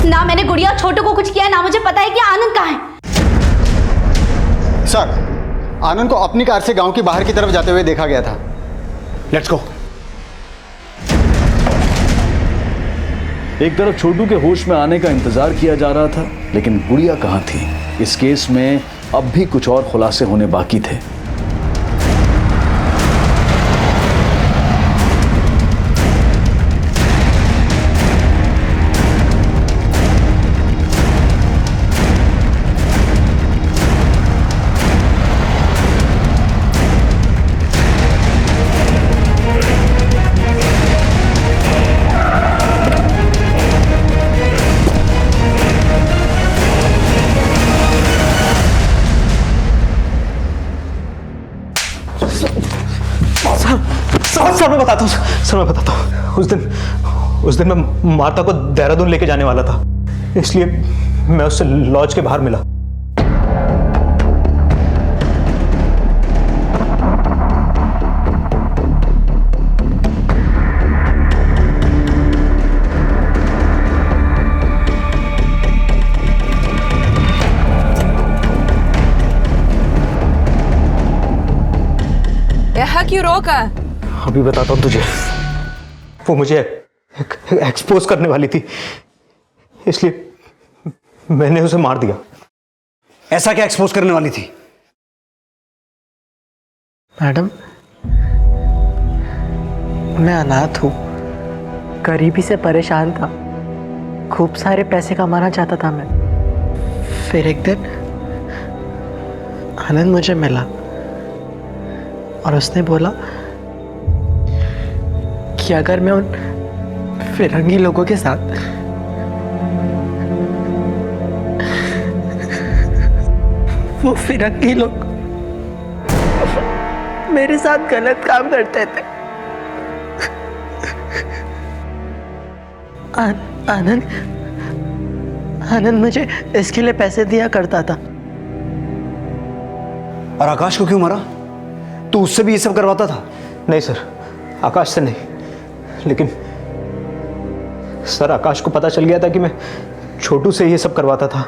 ना मैंने गुड़िया और छोटू को कुछ किया, ना मुझे पता है कि आनंद कहाँ है। सर, आनंद को अपनी कार से गांव की बाहर की तरफ जाते हुए देखा गया था। Let's go. एक तरफ छोटू के होश में आने का इंतजार किया जा रहा था, लेकिन गुड़िया कहाँ थी? इस केस में अब भी कुछ और खुलासे होने बाकी थे। सर मैं बताता हूँ। उस दिन मैं माता को देहरादून लेके जाने वाला था, इसलिए मैं उससे लॉज के बाहर मिला। यहाँ क्यों रोका? अभी बताता हूँ तुझे। वो मुझे एक्सपोज करने वाली थी, इसलिए मैंने उसे मार दिया। ऐसा क्या एक्सपोज करने वाली थी? मैडम, मैं अनाथ हूँ, गरीबी से परेशान था, खूब सारे पैसे कमाना चाहता था मैं। फिर एक दिन आनंद मुझे मिला और उसने बोला कि अगर मैं उन फिरंगी लोगों के साथ वो फिरंगी लोग मेरे साथ गलत काम करते थे। आनंद मुझे इसके लिए पैसे दिया करता था। और आकाश को क्यों मारा? तू उससे भी ये सब करवाता था? नहीं सर, आकाश से नहीं, लेकिन सर आकाश को पता चल गया था कि मैं छोटू से ये सब करवाता था।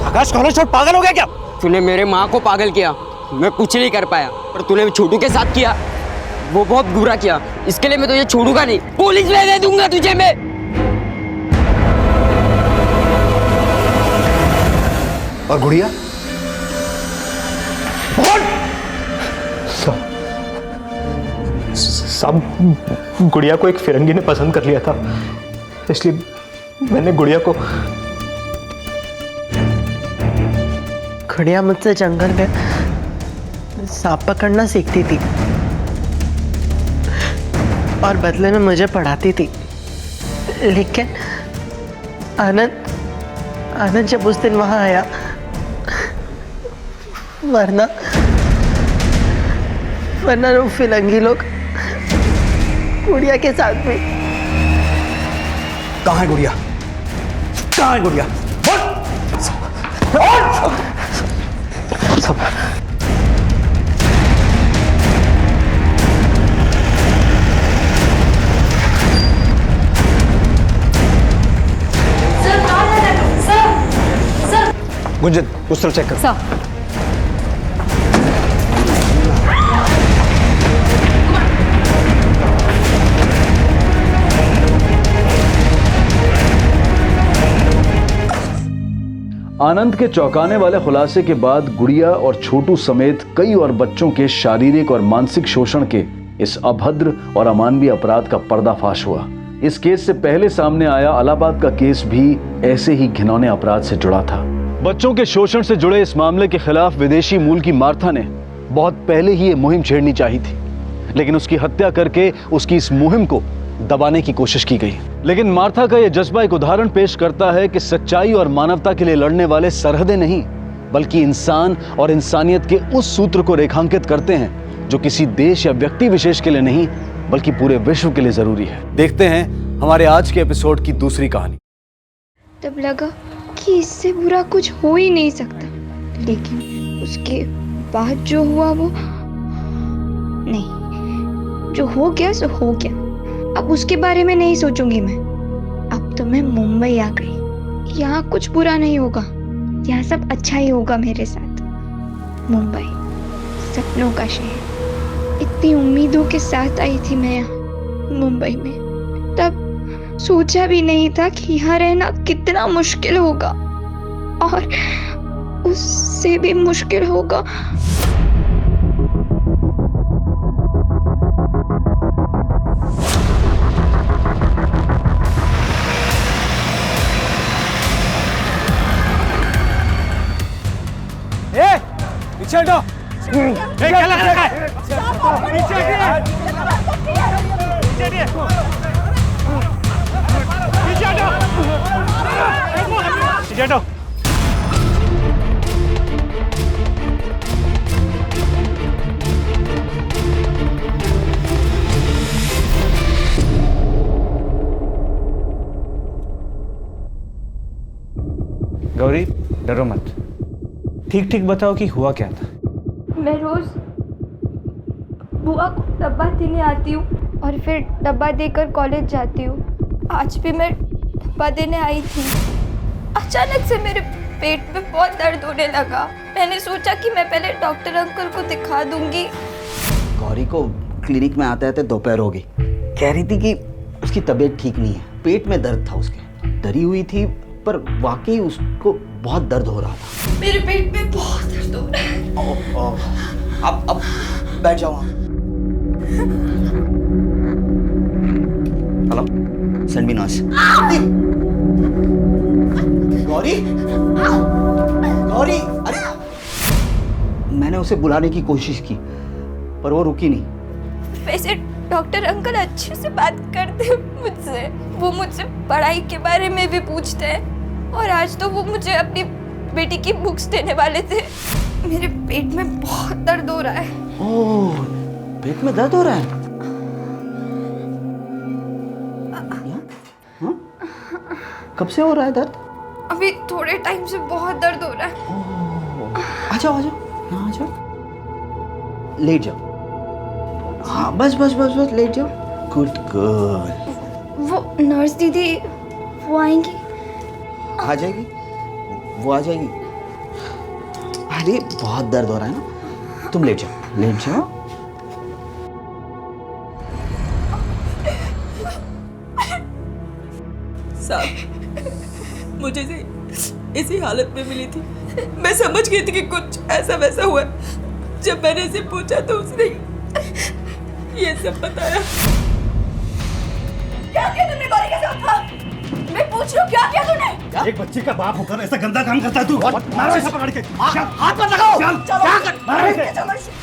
आकाश कौन है? छोट पागल हो गया क्या? तूने मेरे माँ को पागल किया, मैं कुछ नहीं कर पाया, पर तूने छोटू के साथ किया, वो बहुत बुरा किया। इसके लिए मैं तुझे छोड़ूंगा नहीं, पुलिस में दे दूंगा तुझे मैं। और गुड़िया? साहब, गुड़िया को एक फिरंगी ने पसंद कर लिया था, इसलिए मैंने गुड़िया को। गुड़िया मुझसे जंगल में सांप पकड़ना सीखती थी और बदले में मुझे पढ़ाती थी। लेकिन आनंद जब उस दिन वहां आया, वरना वो फिरंगी लोग गुड़िया के साथ भी। कहाँ है गुड़िया? कहाँ है गुड़िया? गुंजन, उस तरफ चेक कर। आनंद के चौंकाने वाले खुलासे के बाद गुड़िया और छोटू समेत कई और बच्चों के शारीरिक और मानसिक शोषण के इस अभद्र और अमानवीय अपराध का पर्दाफाश हुआ। इस केस से पहले सामने आया इलाहाबाद का केस भी ऐसे ही घिनौने अपराध से जुड़ा था। बच्चों के शोषण से जुड़े इस मामले के खिलाफ विदेशी मूल की मार्था ने बहुत पहले ही ये मुहिम छेड़नी चाहिए थी, लेकिन उसकी हत्या करके उसकी इस मुहिम को दबाने की कोशिश की गई। लेकिन मार्था का यह जज्बा एक उदाहरण पेश करता है कि सच्चाई और मानवता के लिए लड़ने वाले सरहदें नहीं, बल्कि इंसान और इंसानियत के उस सूत्र को रेखांकित करते हैं जो किसी देश या व्यक्ति विशेष के लिए नहीं, बल्कि पूरे विश्व के लिए जरूरी है। देखते हैं हमारे आज के एपिसोड की दूसरी कहानी। तब लगा कि इससे बुरा कुछ हो ही नहीं सकता, लेकिन उसके बाद जो हुआ वो नहीं, जो हो गया सो हो गया। अब उसके बारे में नहीं सोचूंगी मैं। अब तो मैं मुंबई आ गई, यहाँ कुछ बुरा नहीं होगा, यहाँ सब अच्छा ही होगा मेरे साथ। मुंबई सपनों का शहर, इतनी उम्मीदों के साथ आई थी मैं यहाँ मुंबई में। तब सोचा भी नहीं था कि यहाँ रहना कितना मुश्किल होगा, और उससे भी मुश्किल होगा। पीछे हटो। क्या लग रहा है? पीछे हटो। पीछे हटो। गौरी, डरो मत, ठीक ठीक बताओ कि हुआ क्या था। मैं रोज बुआ को डब्बा देने आती हूँ और फिर डब्बा देकर कॉलेज जाती हूँ। आज भी मैं डब्बा देने आई थी। अचानक से मेरे पेट में बहुत दर्द होने लगा। मैंने सोचा कि मैं पहले डॉक्टर अंकल को दिखा दूंगी। गौरी को क्लिनिक में आते आते दोपहर हो गई। कह रही थी कि उसकी तबीयत ठीक नहीं है, पेट में दर्द था उसके। डरी हुई थी, पर वाकई उसको बहुत दर्द हो रहा था। मेरे पेट में बहुत दर्द हो रहा है। अब बैठ जाओ। Hello, send me nurse. Gauri, Gauri, अरे मैंने उसे बुलाने की कोशिश की पर वो रुकी नहीं। वैसे डॉक्टर अंकल अच्छे से बात करते हैं मुझसे, वो मुझसे पढ़ाई के बारे में भी पूछते हैं और आज तो वो मुझे अपनी बेटी की बुक्स देने वाले थे। मेरे पेट में बहुत दर्द हो रहा है। ओह, पेट में दर्द हो रहा है? कब से हो रहा है दर्द? अभी थोड़े टाइम से बहुत दर्द हो रहा है। आ जाओ आ जाओ, यहाँ आ जाओ, लेट जाओ। हाँ बस बस बस बस लेट जाओ। Good girl. वो नर्स दीदी वो आएंगी? आ जाएगी, वो आ जाएगी। अरे बहुत दर्द हो रहा है ना, तुम लेट जाओ, लेट जाओ। साहब, मुझे इसी हालत में मिली थी। मैं समझ गई थी कि कुछ ऐसा वैसा हुआ। जब मैंने इसे पूछा तो उसने ये सब बताया। क्या किया तुमने गौरी के साथ? था? मैं पूछ रही हूँ क्या किया तूने? एक बच्ची का बाप होकर ऐसा गंदा काम करता है तू? मारो इसे पकड़ के। हाथ मत लगाओ। क्या कर? मारो इसे।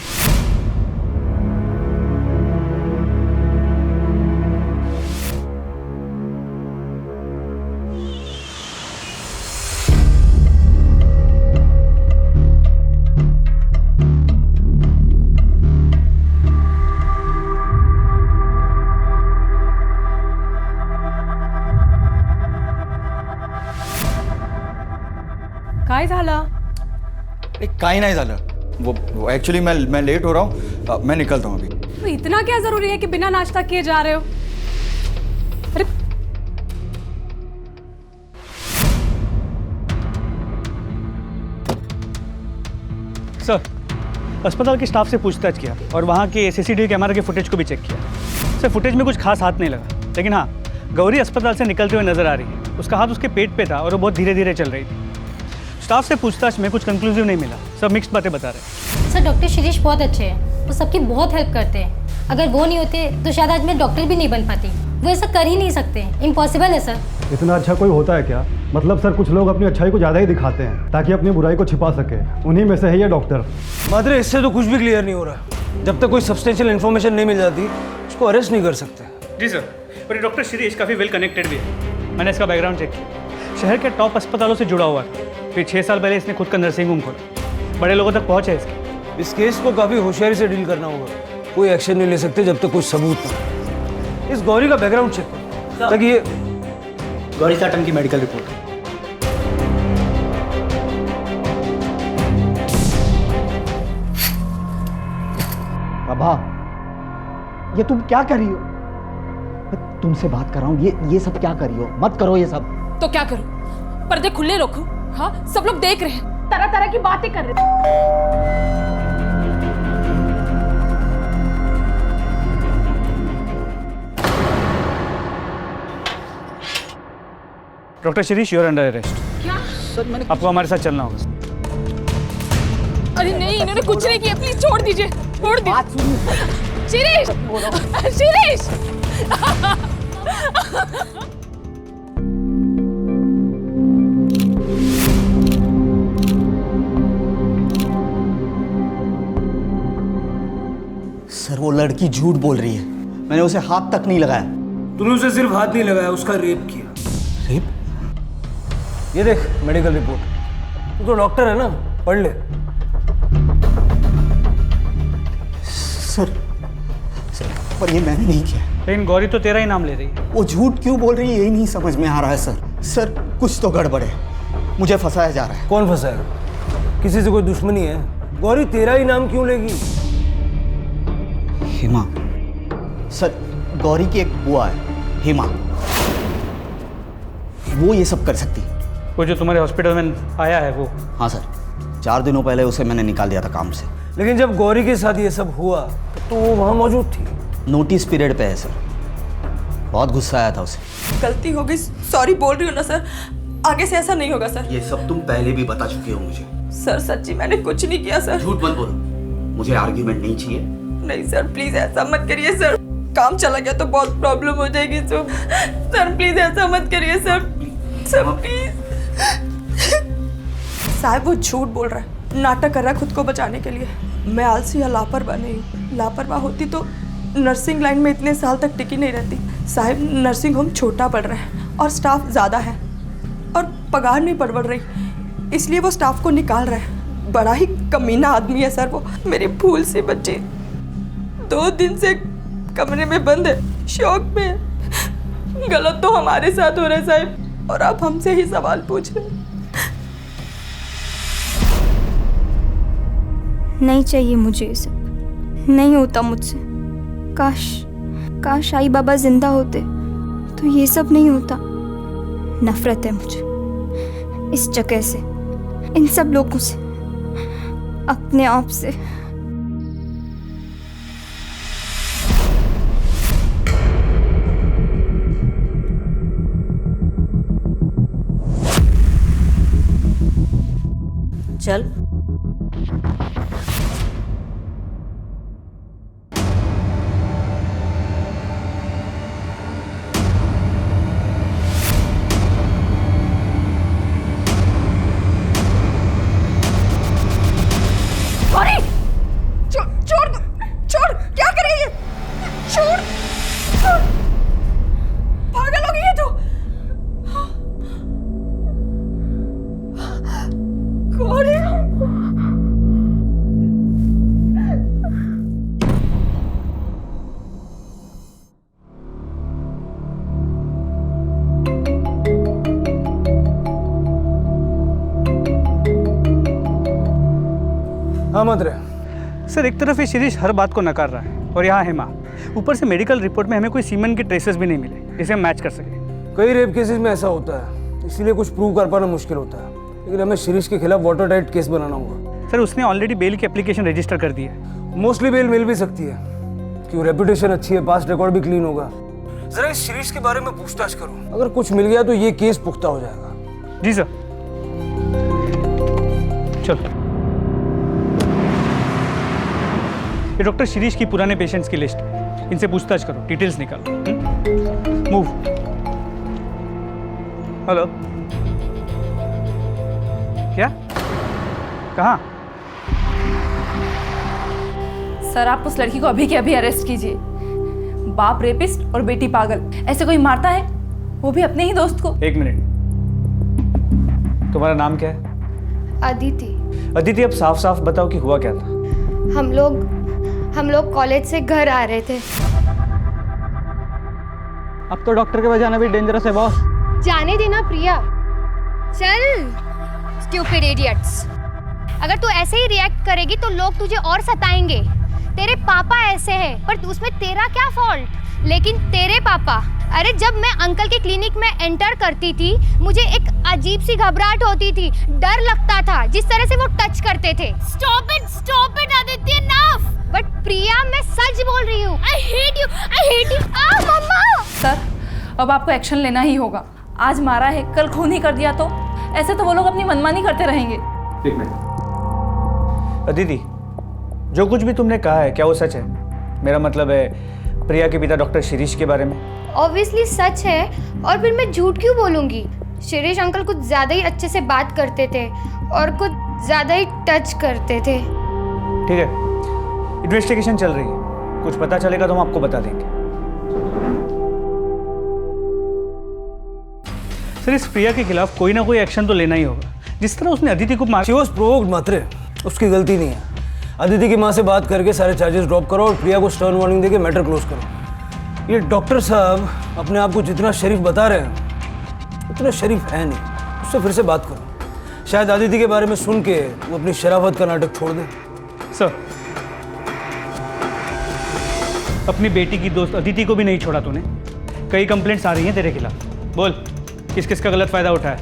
काय झालं? काही नाही झालं। वो एक्चुअली मैं लेट हो रहा हूँ, मैं निकलता हूँ अभी। तो इतना क्या जरूरी है कि बिना नाश्ता किए जा रहे हो? अरे सर, अस्पताल के स्टाफ से पूछताछ किया और वहाँ के सीसीटीवी कैमरा के फुटेज को भी चेक किया। सर, फुटेज में कुछ खास हाथ नहीं लगा, लेकिन हाँ, गौरी अस्पताल से निकलते हुए नजर आ रही है। उसका हाथ उसके पेट पे था और वो बहुत धीरे धीरे चल रही थी। स्टाफ से पूछताछ में कुछ कंक्लूसिव नहीं मिला, सब मिक्स्ड बातें बता रहे हैं। सर, डॉक्टर शिरीष बहुत अच्छे हैं, वो सबकी बहुत हेल्प करते हैं। अगर वो नहीं होते तो शायद आज मैं डॉक्टर भी नहीं बन पाती। वो ऐसा कर ही नहीं सकते, इम्पॉसिबल है सर। इतना अच्छा कोई होता है क्या? मतलब सर, कुछ लोग अपनी अच्छाई को ज़्यादा ही दिखाते हैं ताकि अपनी बुराई को छिपा सके। उन्हीं में से है ये डॉक्टर। मात्रे, इससे तो कुछ भी क्लियर नहीं हो रहा। जब तक कोई सब्सटेंशियल इन्फॉर्मेशन नहीं मिल जाती उसको अरेस्ट नहीं कर सकते। जी सर, पर ये डॉक्टर शिरीष काफ़ी वेल कनेक्टेड भी है। मैंने इसका बैकग्राउंड चेक किया, शहर के टॉप अस्पतालों से जुड़ा हुआ था। फिर 6 साल पहले इसने खुद का नर्सिंग होम खोला, बड़े लोगों तक पहुँच है इसकी। इस केस को काफ़ी होशियारी से डील करना होगा। कोई एक्शन नहीं ले सकते जब तक कुछ सबूत ना। इस गौरी का बैकग्राउंड चेक करो ताकि ये गौरी साटम की मेडिकल रिपोर्ट। बाबा, ये तुम क्या कर रही हो? मैं तुमसे बात कर रहा हूँ, ये सब क्या कर रही हो? मत करो ये सब। तो क्या करूं? पर्दे खुले रखूं? हाँ, सब लोग देख रहे हैं, तरह तरह की बातें कर रहे हैं। Doctor Shirish, you are under arrest. क्या? सर, मैंने आपको हमारे साथ चलना होगा। अरे नहीं, इन्होंने कुछ नहीं किया, प्लीज छोड़ दीजिए, छोड़ दीजिए। शिरीष, शिरीष। सर, वो लड़की झूठ बोल रही है। मैंने उसे हाथ तक नहीं लगाया। तूने उसे सिर्फ हाथ नहीं लगाया, उसका रेप किया। रेप? ये देख मेडिकल रिपोर्ट। तू तो डॉक्टर है ना, पढ़ ले। सर, पर ये मैंने नहीं किया। लेकिन गौरी तो तेरा ही नाम ले रही है। वो झूठ क्यों बोल रही है यही नहीं समझ में आ रहा है सर। सर, कुछ तो गड़बड़ है, मुझे फंसाया जा रहा है। कौन फंसाएगा? किसी से कोई दुश्मनी है? गौरी तेरा ही नाम क्यों लेगी? हिमा। सर, गौरी की एक बुआ है, हिमा, वो ये सब कर सकती। वो जो तुम्हारे हॉस्पिटल में आया है वो? हाँ सर, 4 दिनों पहले उसे मैंने निकाल दिया था काम से। लेकिन जब गौरी के साथ ये सब हुआ तो वो वहाँ मौजूद थी। नोटिस पीरियड पे है सर। बहुत गुस्सा आया था उसे। गलती हो गई, सॉरी बोल रही हूँ ना सर। आगे से ऐसा नहीं होगा सर। ये सब तुम पहले भी बता चुके हो मुझे। सर सच्ची मैंने कुछ नहीं किया सर। झूठ मत बोलो, मुझे आर्ग्यूमेंट नहीं चाहिए। नहीं सर, प्लीज ऐसा मत करिए सर। काम चला गया तो बहुत प्रॉब्लम हो जाएगी। तो सर प्लीज ऐसा मत करिए सर। Sir please. साहब, वो झूठ बोल रहा है, नाटक कर रहा है खुद को बचाने के लिए। मैं आलसी या लापरवाह नहीं हूँ। लापरवाह होती तो नर्सिंग लाइन में इतने साल तक टिकी नहीं रहती। साहिब, नर्सिंग होम छोटा पड़ रहा है और स्टाफ ज़्यादा है और पगार नहीं बढ़ रही, इसलिए वो स्टाफ को निकाल रहा है। बड़ा ही कमीना आदमी है सर वो। मेरी फूल सी बच्ची 2 दिन से कमरे में बंद है, शौक में है। गलत तो हमारे साथ हो रहा है साहिब, और आप हमसे ही सवाल पूछ रहे हैं। नहीं चाहिए मुझे ये सब, नहीं होता मुझसे। काश आई बाबा जिंदा होते तो ये सब नहीं होता। नफरत है मुझे इस जगह से, इन सब लोगों से, अपने आप से। चल छोड़, क्या कर रही है? छोड़, पागल हो गई है तू। कौन है? हाँ मंत्र सर, एक तरफ ये शिरीष हर बात को नकार रहा है और यहाँ है माँ। ऊपर से मेडिकल रिपोर्ट में हमें कोई सीमन के ट्रेसेस भी नहीं मिले जिसे हम मैच कर सके। कई रेप केसेस में ऐसा होता है, इसीलिए कुछ प्रूव कर पाना मुश्किल होता है। लेकिन हमें शिरीष के खिलाफ वाटर टाइट केस बनाना होगा। सर उसने ऑलरेडी बेल की एप्लीकेशन रजिस्टर कर दी है। मोस्टली बेल मिल भी सकती है क्यों, रेपुटेशन अच्छी है, पास्ट रिकॉर्ड भी क्लीन होगा। जरा इस शिरीष के बारे में पूछताछ करो, अगर कुछ मिल गया तो ये केस पुख्ता हो जाएगा। जी सर। चलो, ये डॉक्टर शिरीष की पुराने पेशेंट्स की लिस्ट है, इनसे पूछताछ करो, डिटेल्स निकालो। मूव। हेलो, क्या? कहाँ? सर आप उस लड़की को अभी के अभी अरेस्ट कीजिए। बाप रेपिस्ट और बेटी पागल, ऐसे कोई मारता है, वो भी अपने ही दोस्त को। एक मिनट, तुम्हारा नाम क्या है? अदिति। अदिति, अब साफ साफ बताओ कि हुआ क्या था। हम लोग कॉलेज से घर आ रहे थे। अब तो डॉक्टर के पास जाना भी डेंजरस है बॉस। जाने देना प्रिया। चल स्टूपिड इडियट्स, अगर तू ऐसे ही रिएक्ट करेगी तो लोग तुझे और सताएंगे। तेरे पापा ऐसे हैं, पर उसमें तेरा क्या फॉल्ट? लेकिन तेरे पापा, अरे जब मैं अंकल के क्लिनिक में एंटर करती थी मुझे एक अजीब सी घबराहट होती थी, डर लगता था जिस तरह से वो टच करते थे। Stop it Aditya, enough. But Priya मैं सच बोल रही हूँ। I hate you. आ मम्मा। सर अब आपको एक्शन लेना ही होगा। आज मारा है, कल खून ही कर दिया तो ऐसे तो वो लोग अपनी मनमानी करते रहेंगे। एक मिनट अदिति, जो कुछ भी तुमने कहा है क्या वो सच है? मेरा मतलब है प्रिया के पिता डॉक्टर शिरीष के बारे में। ऑब्वियसली सच है, और फिर मैं झूठ क्यों बोलूंगी? शिरीष अंकल कुछ ज्यादा ही अच्छे से बात करते थे और कुछ ज्यादा ही टच करते थे। ठीक है, इन्वेस्टिगेशन चल रही है, कुछ पता चलेगा तो हम आपको बता देंगे। सर इस प्रिया के खिलाफ कोई ना कोई एक्शन तो लेना ही होगा। जिस तरह उसने अदिति को मार। शी वाज प्रोवोक्ड मात्र, उसकी गलती नहीं है। अदिति की माँ से बात करके सारे चार्जेस ड्रॉप करो और प्रिया को स्टर्न वार्निंग देके मैटर क्लोज करो। ये डॉक्टर साहब अपने आप को जितना शरीफ बता रहे हैं उतना शरीफ है नहीं, उससे फिर से बात करो। शायद अदिति के बारे में सुन के वो अपनी शराफत का नाटक छोड़ दे। सर अपनी बेटी की दोस्त अदिति को भी नहीं छोड़ा तूने। कई कंप्लेंट्स आ रही हैं तेरे खिलाफ, बोल किस किस का गलत फायदा उठाया?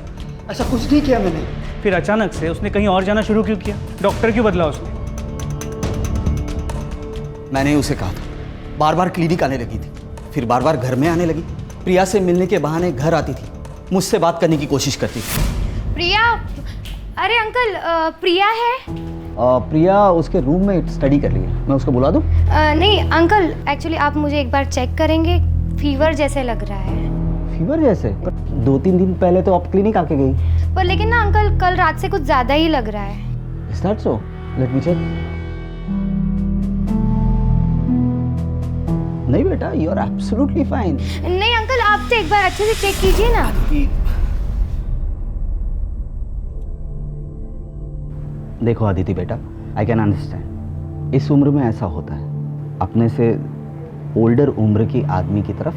ऐसा कुछ नहीं किया मैंने। फिर अचानक से उसने कहीं और जाना शुरू क्यों किया? डॉक्टर क्यों बदला उसने? मैंने उसे कहा था, बार बार क्लिनिक आने लगी थी, फिर बार बार घर में आने लगी। प्रिया से मिलने के बहाने घर आती थी, मुझसे बात करने की कोशिश करती थी। प्रिया, अरे अंकल प्रिया है? प्रिया उसके रूम में स्टडी कर रही है, मैं उसको बुला दूं? नहीं अंकल, एक्चुअली आप मुझे एक बार चेक करेंगे, फीवर जैसे लग रहा है। फीवर जैसे? पर 2-3 दिन पहले तो आप क्लिनिक आके गई। पर लेकिन ना अंकल, कल रात से कुछ ज़्यादा ही लग रहा है। Is that so? Let me check. नहीं बेटा, you are absolutely fine. नहीं अंकल, आप तो एक बार अच्छे से चेक कीजिए ना। देखो अदिति बेटा, आई कैन अंडरस्टैंड। इस उम्र में ऐसा होता है, अपने से ओल्डर उम्र की आदमी की तरफ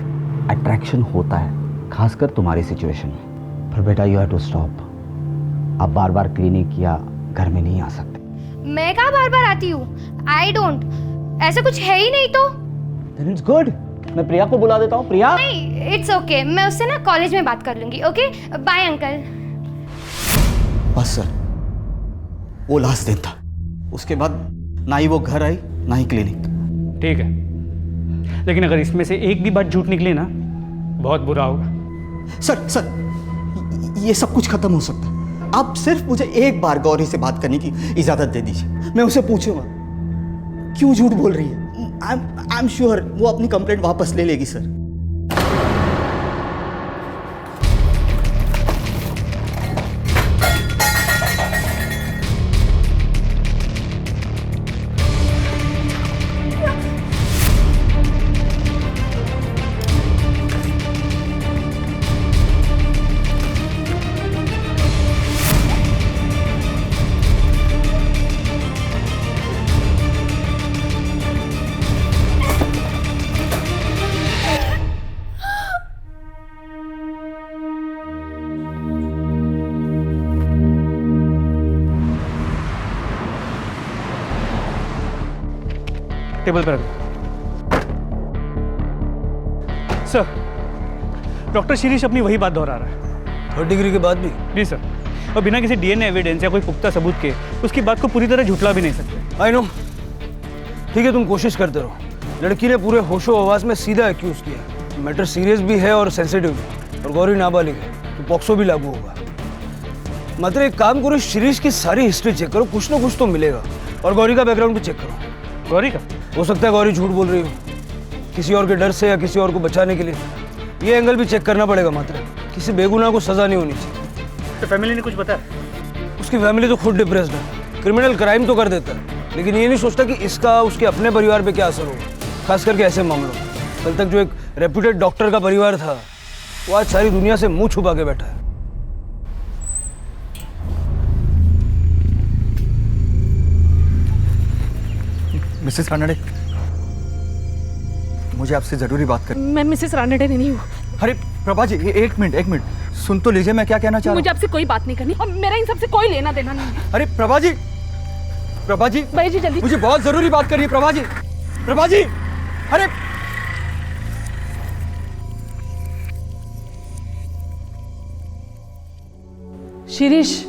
अट्रैक्शन होता है, खासकर तुम्हारी सिचुएशन में। पर बेटा यू हैव टू स्टॉप। आप बार बार क्लिनिक या घर में नहीं आ सकते। मैं कहाँ बार बार आती हूँ? आई डोंट, ऐसा कुछ है ही नहीं तो। Then it's good. मैं प्रिया को बुला देता हूँ। प्रिया, नहीं, इट्स ओके, मैं उससे ना कॉलेज में बात कर लूंगी। Okay, bye uncle. बस सर, वो लास्ट दिन था, उसके बाद ना ही वो घर आई ना ही क्लिनिक। ठीक है, लेकिन अगर इसमें से एक भी बात झूठ निकली ना, बहुत बुरा होगा। सर, ये सब कुछ खत्म हो सकता है। आप सिर्फ मुझे एक बार गौरी से बात करने की इजाजत दे दीजिए। मैं उसे पूछूंगा क्यों झूठ बोल रही है। आई एम श्योर वो अपनी कंप्लेंट वापस ले लेगी सर। टेबल पर रख। सर, डॉक्टर शिरीष अपनी वही बात दोहरा रहा है। 3rd डिग्री के बाद भी? जी सर, और बिना किसी डीएनए एविडेंस या कोई पुख्ता सबूत के उसकी बात को पूरी तरह झुठला भी नहीं सकते। आई नो, ठीक है, तुम कोशिश करते रहो। लड़की ने पूरे होशो आवाज में सीधा एक्यूज किया। मैटर सीरियस भी है और सेंसिटिव भी, और गौरी नाबालिग है तो पॉक्सो भी लागू होगा। मात्र एक काम करो, शिरीष की सारी हिस्ट्री चेक करो, कुछ ना कुछ तो मिलेगा। और गौरी का बैकग्राउंड भी चेक करो। गौरी का? हो सकता है गौरी झूठ बोल रही हो, किसी और के डर से या किसी और को बचाने के लिए। ये एंगल भी चेक करना पड़ेगा। मात्र किसी बेगुनाह को सजा नहीं होनी चाहिए। तो फैमिली ने कुछ बताया? उसकी फैमिली तो खुद डिप्रेस्ड है। क्रिमिनल क्राइम तो कर देता है, लेकिन ये नहीं सोचता कि इसका उसके अपने परिवार पे क्या असर होगा, खास करके ऐसे मामलों में। कल तक जो एक रेप्यूटेड डॉक्टर का परिवार था, वो आज सारी दुनिया से मुंह छुपा के बैठा है। मिसेस रानडे, मुझे आपसे जरूरी बात करनी। मैं मिसेस रानडे नहीं हूँ। अरे प्रभा जी, ये एक मिनट सुन तो लीजिए, मैं क्या कहना चाह रहा हूँ। मुझे आपसे कोई बात नहीं करनी और मेरा इन सबसे कोई लेना देना नहीं है। अरे प्रभा जी भाई जी जल्दी, मुझे बहुत जरूरी बात करनी है। प्रभा जी, अरे शिरीष,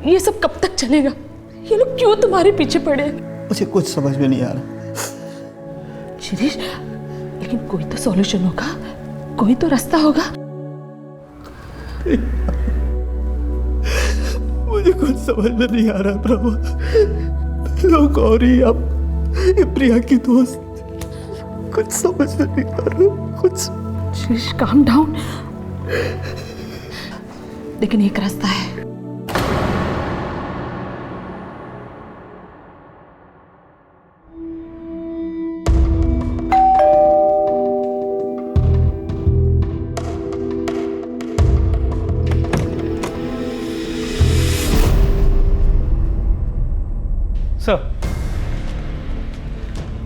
ये सब कब तक चलेगा? ये लोग क्यों तुम्हारे पीछे पड़े हैं? मुझे कुछ समझ में नहीं आ रहा। शिरीष, लेकिन कोई तो सॉल्यूशन होगा, कोई तो रास्ता होगा। मुझे कुछ समझ में नहीं आ रहा प्रभा। लोग गौरी, अब प्रिया की दोस्त, कुछ समझ में नहीं आ रहा कुछ। Shirish, calm down. लेकिन एक रास्ता है। सर,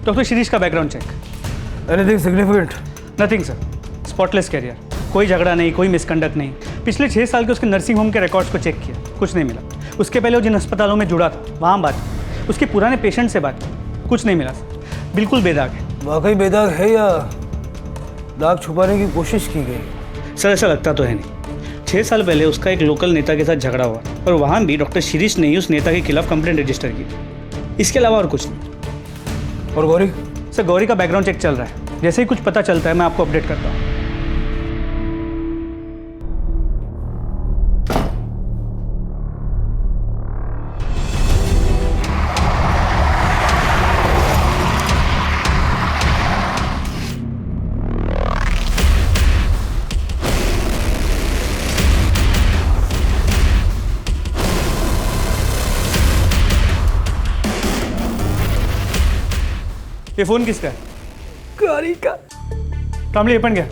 डॉक्टर शिरीष का background check. Anything significant? Nothing sir, spotless career, कोई झगड़ा नहीं, कोई मिसकंडक्ट नहीं। पिछले 6 साल के उसके नर्सिंग होम के रिकॉर्ड्स को चेक किया, कुछ नहीं मिला। उसके पहले वो जिन अस्पतालों में जुड़ा था वहाँ बात की, उसके पुराने पेशेंट से बात की, कुछ नहीं मिला सर, बिल्कुल बेदाग है। वाकई बेदाग है या दाग छुपाने की कोशिश की गई? सर ऐसा लगता तो है नहीं। 6 साल पहले उसका एक लोकल नेता के साथ झगड़ा हुआ और वहाँ भी डॉक्टर शिरीष ने ही उस नेता के खिलाफ कंप्लेंट रजिस्टर की। इसके अलावा और कुछ नहीं। और गौरी? सर गौरी का बैकग्राउंड चेक चल रहा है, जैसे ही कुछ पता चलता है मैं आपको अपडेट करता हूँ। ये फोन किसका है? गौरी का। कामली, ये पन क्या?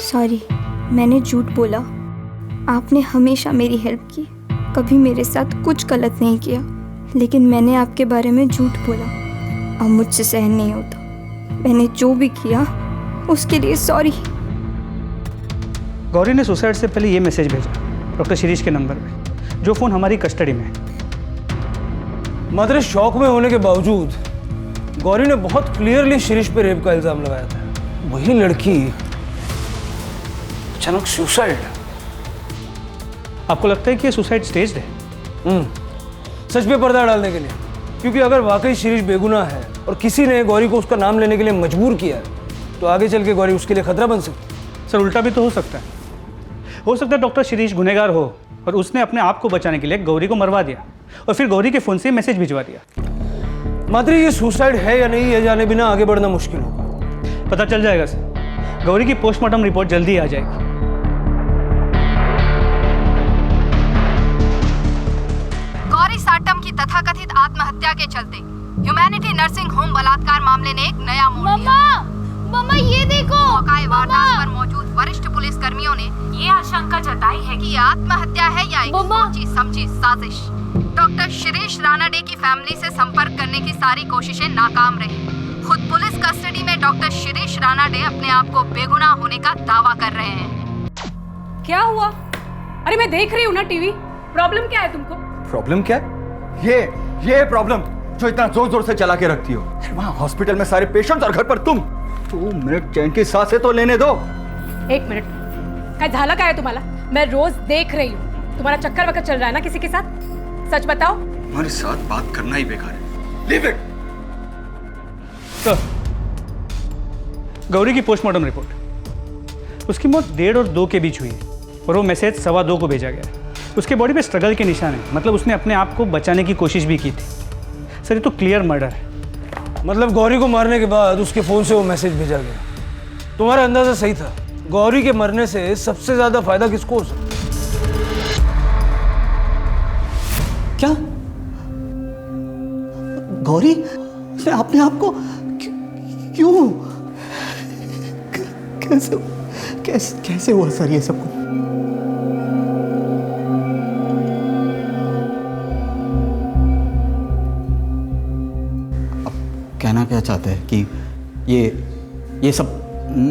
सॉरी, मैंने झूठ बोला। आपने हमेशा मेरी हेल्प की, कभी मेरे साथ कुछ गलत नहीं किया, लेकिन मैंने आपके बारे में झूठ बोला। अब मुझसे सहन नहीं होता। मैंने जो भी किया उसके लिए सॉरी। गौरी ने सुसाइड से पहले ये मैसेज भेजा डॉक्टर शिरीष के नंबर पे, जो फ़ोन हमारी कस्टडी में है। मात्र शौक में होने के बावजूद गौरी ने बहुत क्लियरली शिरीष पे रेप का इल्ज़ाम लगाया था। वही लड़की अचानक सुसाइड। आपको लगता है कि ये सुसाइड स्टेज्ड है? सच पे पर्दा डालने के लिए, क्योंकि अगर वाकई शिरीष बेगुनाह है और किसी ने गौरी को उसका नाम लेने के लिए मजबूर किया है, तो आगे चल के गौरी उसके लिए खतरा बन सकती है। सर, उल्टा भी तो हो सकता है। हो सकता है डॉक्टर शिरीष गुनहगार हो और उसने अपने आप को बचाने के लिए गौरी को मरवा दिया और फिर गौरी के फ़ोन से मैसेज भिजवा दिया। मात्र ये सुसाइड है या नहीं, ये जाने बिना आगे बढ़ना मुश्किल होगा। पता चल जाएगा सर। गौरी की पोस्टमार्टम रिपोर्ट जल्दी आ जाएगी। गौरी साटम की तथाकथित आत्महत्या के चलते ह्यूमैनिटी नर्सिंग होम बलात्कार मामले ने एक नया मोड़ लिया। मम्मा ये देखो, मौके वारदात पर मौजूद वरिष्ठ पुलिस कर्मियों ने ये आशंका जताई है कि आत्महत्या है या एक सोची समझी साजिश। डॉक्टर शिरीष रानाडे की फैमिली से संपर्क करने की सारी कोशिशें नाकाम रही। खुद पुलिस कस्टडी में डॉक्टर शिरीष रानाडे अपने आप को बेगुनाह होने का दावा कर रहे हैं। क्या हुआ? अरे मैं देख रही हूँ ना टीवी। प्रॉब्लम क्या है तुमको? प्रॉब्लम क्या है? ये प्रॉब्लम जो इतना जोर जोर से चला के रखती हो। वहाँ हॉस्पिटल में सारे पेशेंट और घर पर तुम। 2 मिनट चैन की सांसें तो लेने दो। 1 मिनट, क्या झाला का है तुम्हारा? मैं रोज देख रही हूँ, तुम्हारा चक्कर वक्कर चल रहा है ना किसी के साथ? सच बताओ। हमारे साथ बात करना ही बेकार है। Leave it. सर, गौरी की पोस्टमार्टम रिपोर्ट, उसकी मौत 1:30 और 2 के बीच हुई है और वो मैसेज 2:15 को भेजा गया है। उसके बॉडी पे स्ट्रगल के निशान है, मतलब उसने अपने आप को बचाने की कोशिश भी की थी। सर, ये तो क्लियर मर्डर है। मतलब गौरी को मारने के बाद उसके फ़ोन से वो मैसेज भेजा गया। तुम्हारा अंदाज़ा सही था। गौरी के मरने से सबसे ज़्यादा फायदा किसको हो सकता? क्या गौरी उसने अपने आप को क्यों कैसे हुआ सर ये सब कुछ? कहना क्या चाहते हैं कि ये सब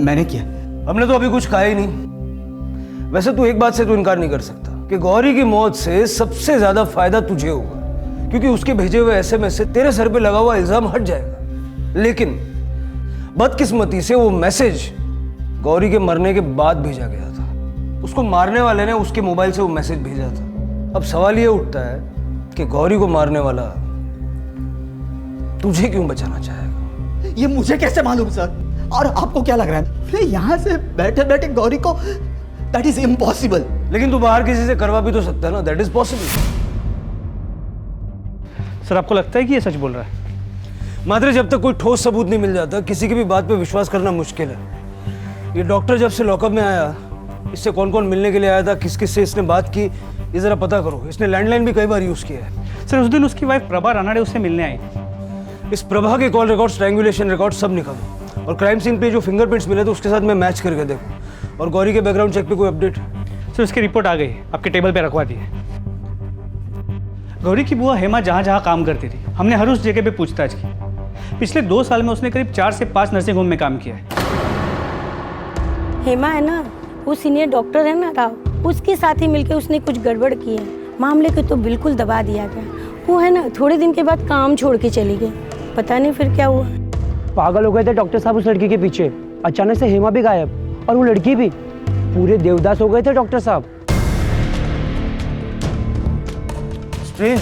मैंने किया? हमने तो अभी कुछ कहा ही नहीं। वैसे तू एक बात से तो इनकार नहीं कर सकता कि गौरी की मौत से सबसे ज्यादा फायदा तुझे होगा, क्योंकि उसके भेजे हुए एसएमएस से तेरे सर पे लगा हुआ इल्जाम हट जाएगा। लेकिन बदकिस्मती से वो मैसेज गौरी के मरने के बाद भेजा गया था। उसको मारने वाले ने उसके मोबाइल से वो मैसेज भेजा था। अब सवाल ये उठता है कि गौरी को मारने वाला तुझे क्यों बचाना चाहेगा? ये मुझे कैसे मालूम सर? और आपको क्या लग रहा है मैं यहाँ से बैठे बैठे गौरी को? That is impossible. लेकिन तू बाहर किसी से करवा भी तो सकता है ना। That is possible. सर, आपको लगता है कि ये सच बोल रहा है? मात्र जब तक कोई ठोस सबूत नहीं मिल जाता किसी की भी बात पे विश्वास करना मुश्किल है। ये डॉक्टर जब से लॉकअप में आया, इससे कौन कौन मिलने के लिए आया था, किस किस से इसने बात की, ये जरा पता करो। इसने लैंडलाइन भी कई बार यूज किया है। सर, उस दिन उसकी वाइफ प्रभा रानाडे उससे मिलने आई। इस प्रभा के कॉल रिकॉर्ड, स्ट्रैंगुलेशन रिकॉर्ड सब निकालो और क्राइम सीन पे जो फिंगरप्रिंट्स मिले थे उसके साथ में मैच करके देखो। और गौरी के बैकग्राउंड चेक पे कोई अपडेट? सर, उसकी रिपोर्ट आ गई, आपके टेबल पे रखवा दी है। गौरी की बुआ हेमा जहाँ जहाँ काम करती थी, हमने हर उस जगह पे पूछताछ की। पिछले 2 साल में उसने करीब 4 से 5 नर्सिंग होम में काम किया है। हेमा है ना, वो सीनियर डॉक्टर है ना राव, उसके साथ ही मिलकर उसने कुछ गड़बड़ की है। मामले को तो बिल्कुल दबा दिया गया। वो है ना, थोड़े दिन के बाद काम छोड़ के चली गई। पता नहीं फिर क्या हुआ। पागल हो गए थे डॉक्टर साहब उस लड़की के पीछे। अचानक से हेमा भी गायब और वो लड़की भी। पूरे देवदास हो गए थे डॉक्टर साहब। स्ट्रेंज।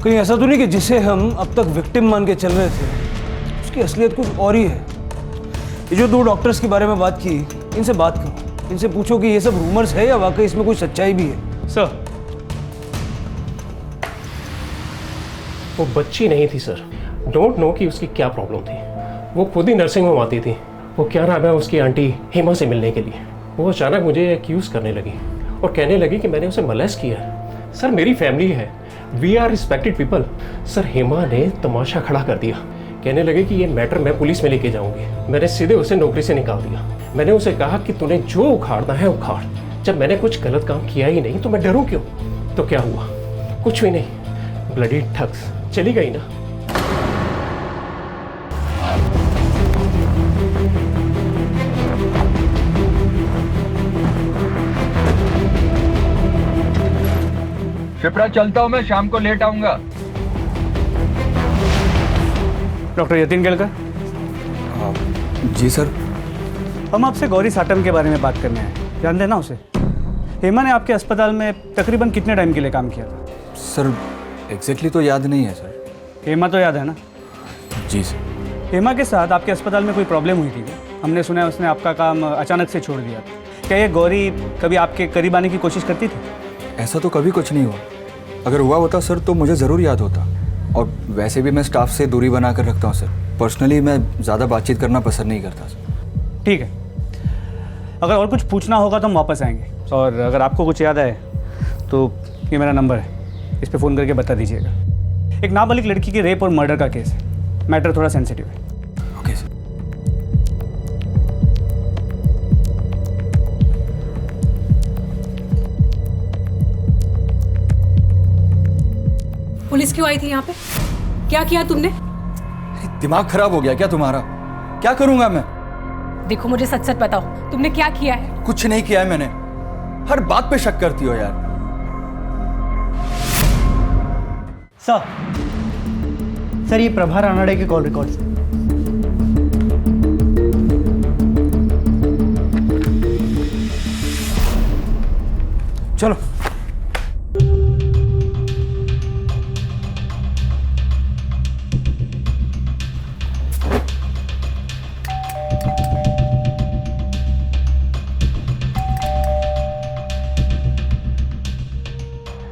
कहीं ऐसा तो नहीं कि जिसे हम अब तक विक्टिम मान के चल रहे थे उसकी असलियत कुछ और ही है? ये जो 2 डॉक्टर्स के बारे में बात की, इनसे बात करो। इनसे पूछो कि ये सब रूमर्स है या वाकई इसमें कोई सच्चाई भी है। सर, वो बच्ची नहीं थी सर। डोंट नो कि उसकी क्या प्रॉब्लम थी। वो खुद ही नर्सिंग होम आती थी। वो क्या नाम है उसकी आंटी हेमा से मिलने के लिए। वो अचानक मुझे एक्यूज़ करने लगी और कहने लगी कि मैंने उसे मोलेस्ट किया है। सर मेरी फैमिली है, we are respected people. Sir Hema ने तमाशा खड़ा कर दिया, कहने लगे कि ये मैटर मैं पुलिस में लेके जाऊंगी। मैंने सीधे उसे नौकरी से निकाल दिया। मैंने उसे कहा कि तूने जो उखाड़ना है उखाड़, जब मैंने कुछ गलत काम किया ही नहीं तो मैं डरूं क्यों? तो क्या हुआ? कुछ भी नहीं, ब्लडी ठग्स, चली गई ना। शिप्रा चलता हूँ मैं, शाम को लेट आऊंगा। डॉक्टर यतीन केलकर। जी सर। हम आपसे गौरी साटम के बारे में बात करने आए, जानते हैं ना उसे? हेमा ने आपके अस्पताल में तकरीबन कितने टाइम के लिए काम किया था? सर एग्जैक्टली तो याद नहीं है सर। हेमा तो याद है ना? जी सर। हेमा के साथ आपके अस्पताल में कोई प्रॉब्लम हुई थी क्या? हमने सुना है उसने आपका काम अचानक से छोड़ दिया था। क्या ये गौरी कभी आपके करीब आने की कोशिश करती थी? ऐसा तो कभी कुछ नहीं हुआ। अगर हुआ होता सर तो मुझे ज़रूर याद होता। और वैसे भी मैं स्टाफ से दूरी बना कर रखता हूँ सर। पर्सनली मैं ज़्यादा बातचीत करना पसंद नहीं करता सर। ठीक है, अगर और कुछ पूछना होगा तो हम वापस आएंगे। और अगर आपको कुछ याद आए तो ये मेरा नंबर है, इस पर फ़ोन करके बता दीजिएगा। एक नाबालिग लड़की के रेप और मर्डर का केस है, मैटर थोड़ा सेंसिटिव है। Okay sir. पुलिस क्यों आई थी यहाँ पे? क्या किया तुमने? दिमाग खराब हो गया क्या तुम्हारा? क्या करूंगा मैं? देखो मुझे सच सच बताओ, तुमने क्या किया है? कुछ नहीं किया है मैंने। हर बात पे शक करती हो यार। सर ये प्रभा रानाडे के कॉल रिकॉर्ड्स हैं। चलो।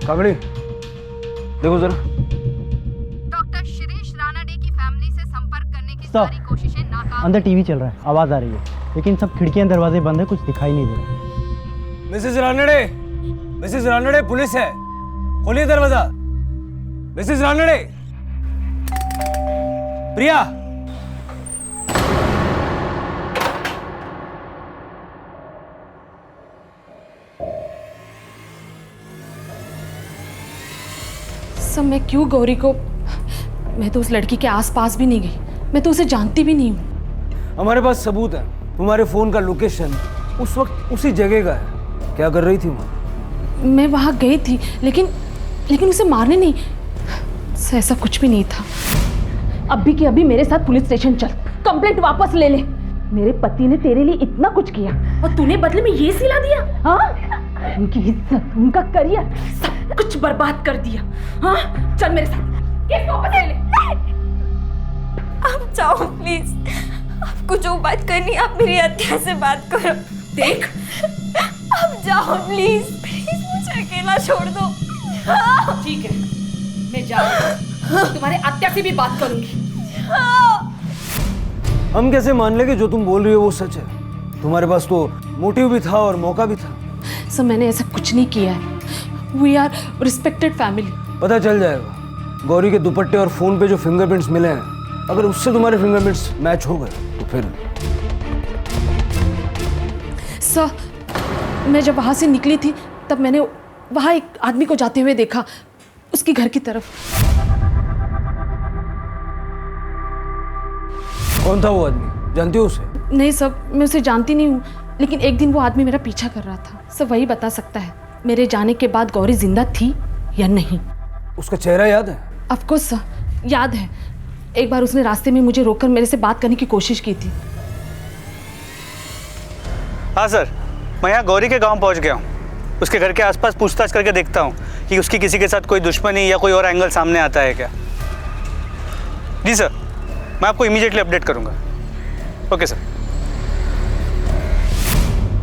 काकड़ी देखो जरा। डॉक्टर शिरीष रानाडे की फैमिली से संपर्क करने की सारी कोशिशें नाकाम। अंदर टीवी चल रहा है, आवाज आ रही है, लेकिन सब खिड़कियां दरवाजे बंद है, कुछ दिखाई नहीं दे रहा। मिसेस रानडे पुलिस है, खोलिए दरवाजा। मिसेस रानडे, प्रिया। सब मैं क्यों गौरी को? मैं तो उस लड़की के आसपास भी नहीं गई, मैं तो उसे जानती भी नहीं हूँ। हमारे पास सबूत है, तुम्हारे फोन का लोकेशन उस वक्त उसी जगह का है। क्या कर रही थी वहाँ? मैं वहाँ गई थी, लेकिन उसे मारने नहीं, ऐसा कुछ भी नहीं था। अभी के अभी मेरे साथ पुलिस स्टेशन चल, कंप्लेंट वापस ले ले। मेरे पति ने तेरे लिए इतना कुछ किया और तूने बदले में ये सिला दिया? हाँ, उनकी इज्जत, उनका करियर, सब कुछ बर्बाद कर दिया। हाँ, चल मेरे साथ, केस वापस ले ले। आप जाओ प्लीज, आपको जो बात करनी है आप मेरी हत्या से बात करो। देख, आप जाओ प्लीज, मुझे अकेला छोड़ दो। ठीक है, मैं जा रही हूँ, तुम्हारे हत्या से भी बात करूंगी। हम कैसे मान लेंगे जो तुम बोल रही हो वो सच है? तुम्हारे पास तो मोटिव भी था और मौका भी था। सर मैंने ऐसा कुछ नहीं किया है, वी आर रिस्पेक्टेड फैमिली। पता चल जाएगा। गौरी के दुपट्टे और फोन पे जो फिंगरप्रिंट्स मिले हैं, अगर उससे तुम्हारे फिंगरप्रिंट्स मैच हो गए तो फिर। सर मैं जब वहाँ से निकली थी तब मैंने वहाँ एक आदमी को जाते हुए देखा, उसकी घर की तरफ। कौन था वो आदमी? जानती हो उसे? नहीं सर, मैं उसे जानती नहीं हूँ, लेकिन एक दिन वो आदमी मेरा पीछा कर रहा था। सर वही बता सकता है मेरे जाने के बाद गौरी जिंदा थी या नहीं। उसका चेहरा याद है? ऑफ कोर्स सर, याद है। एक बार उसने रास्ते में मुझे रोककर मेरे से बात करने की कोशिश की थी। हाँ सर, मैं यहाँ गौरी के गांव पहुँच गया हूँ। उसके घर के आसपास पूछताछ करके देखता हूँ कि उसकी किसी के साथ कोई दुश्मनी या कोई और एंगल सामने आता है क्या। जी सर, मैं आपको इमीडिएटली अपडेट करूँगा। Okay sir.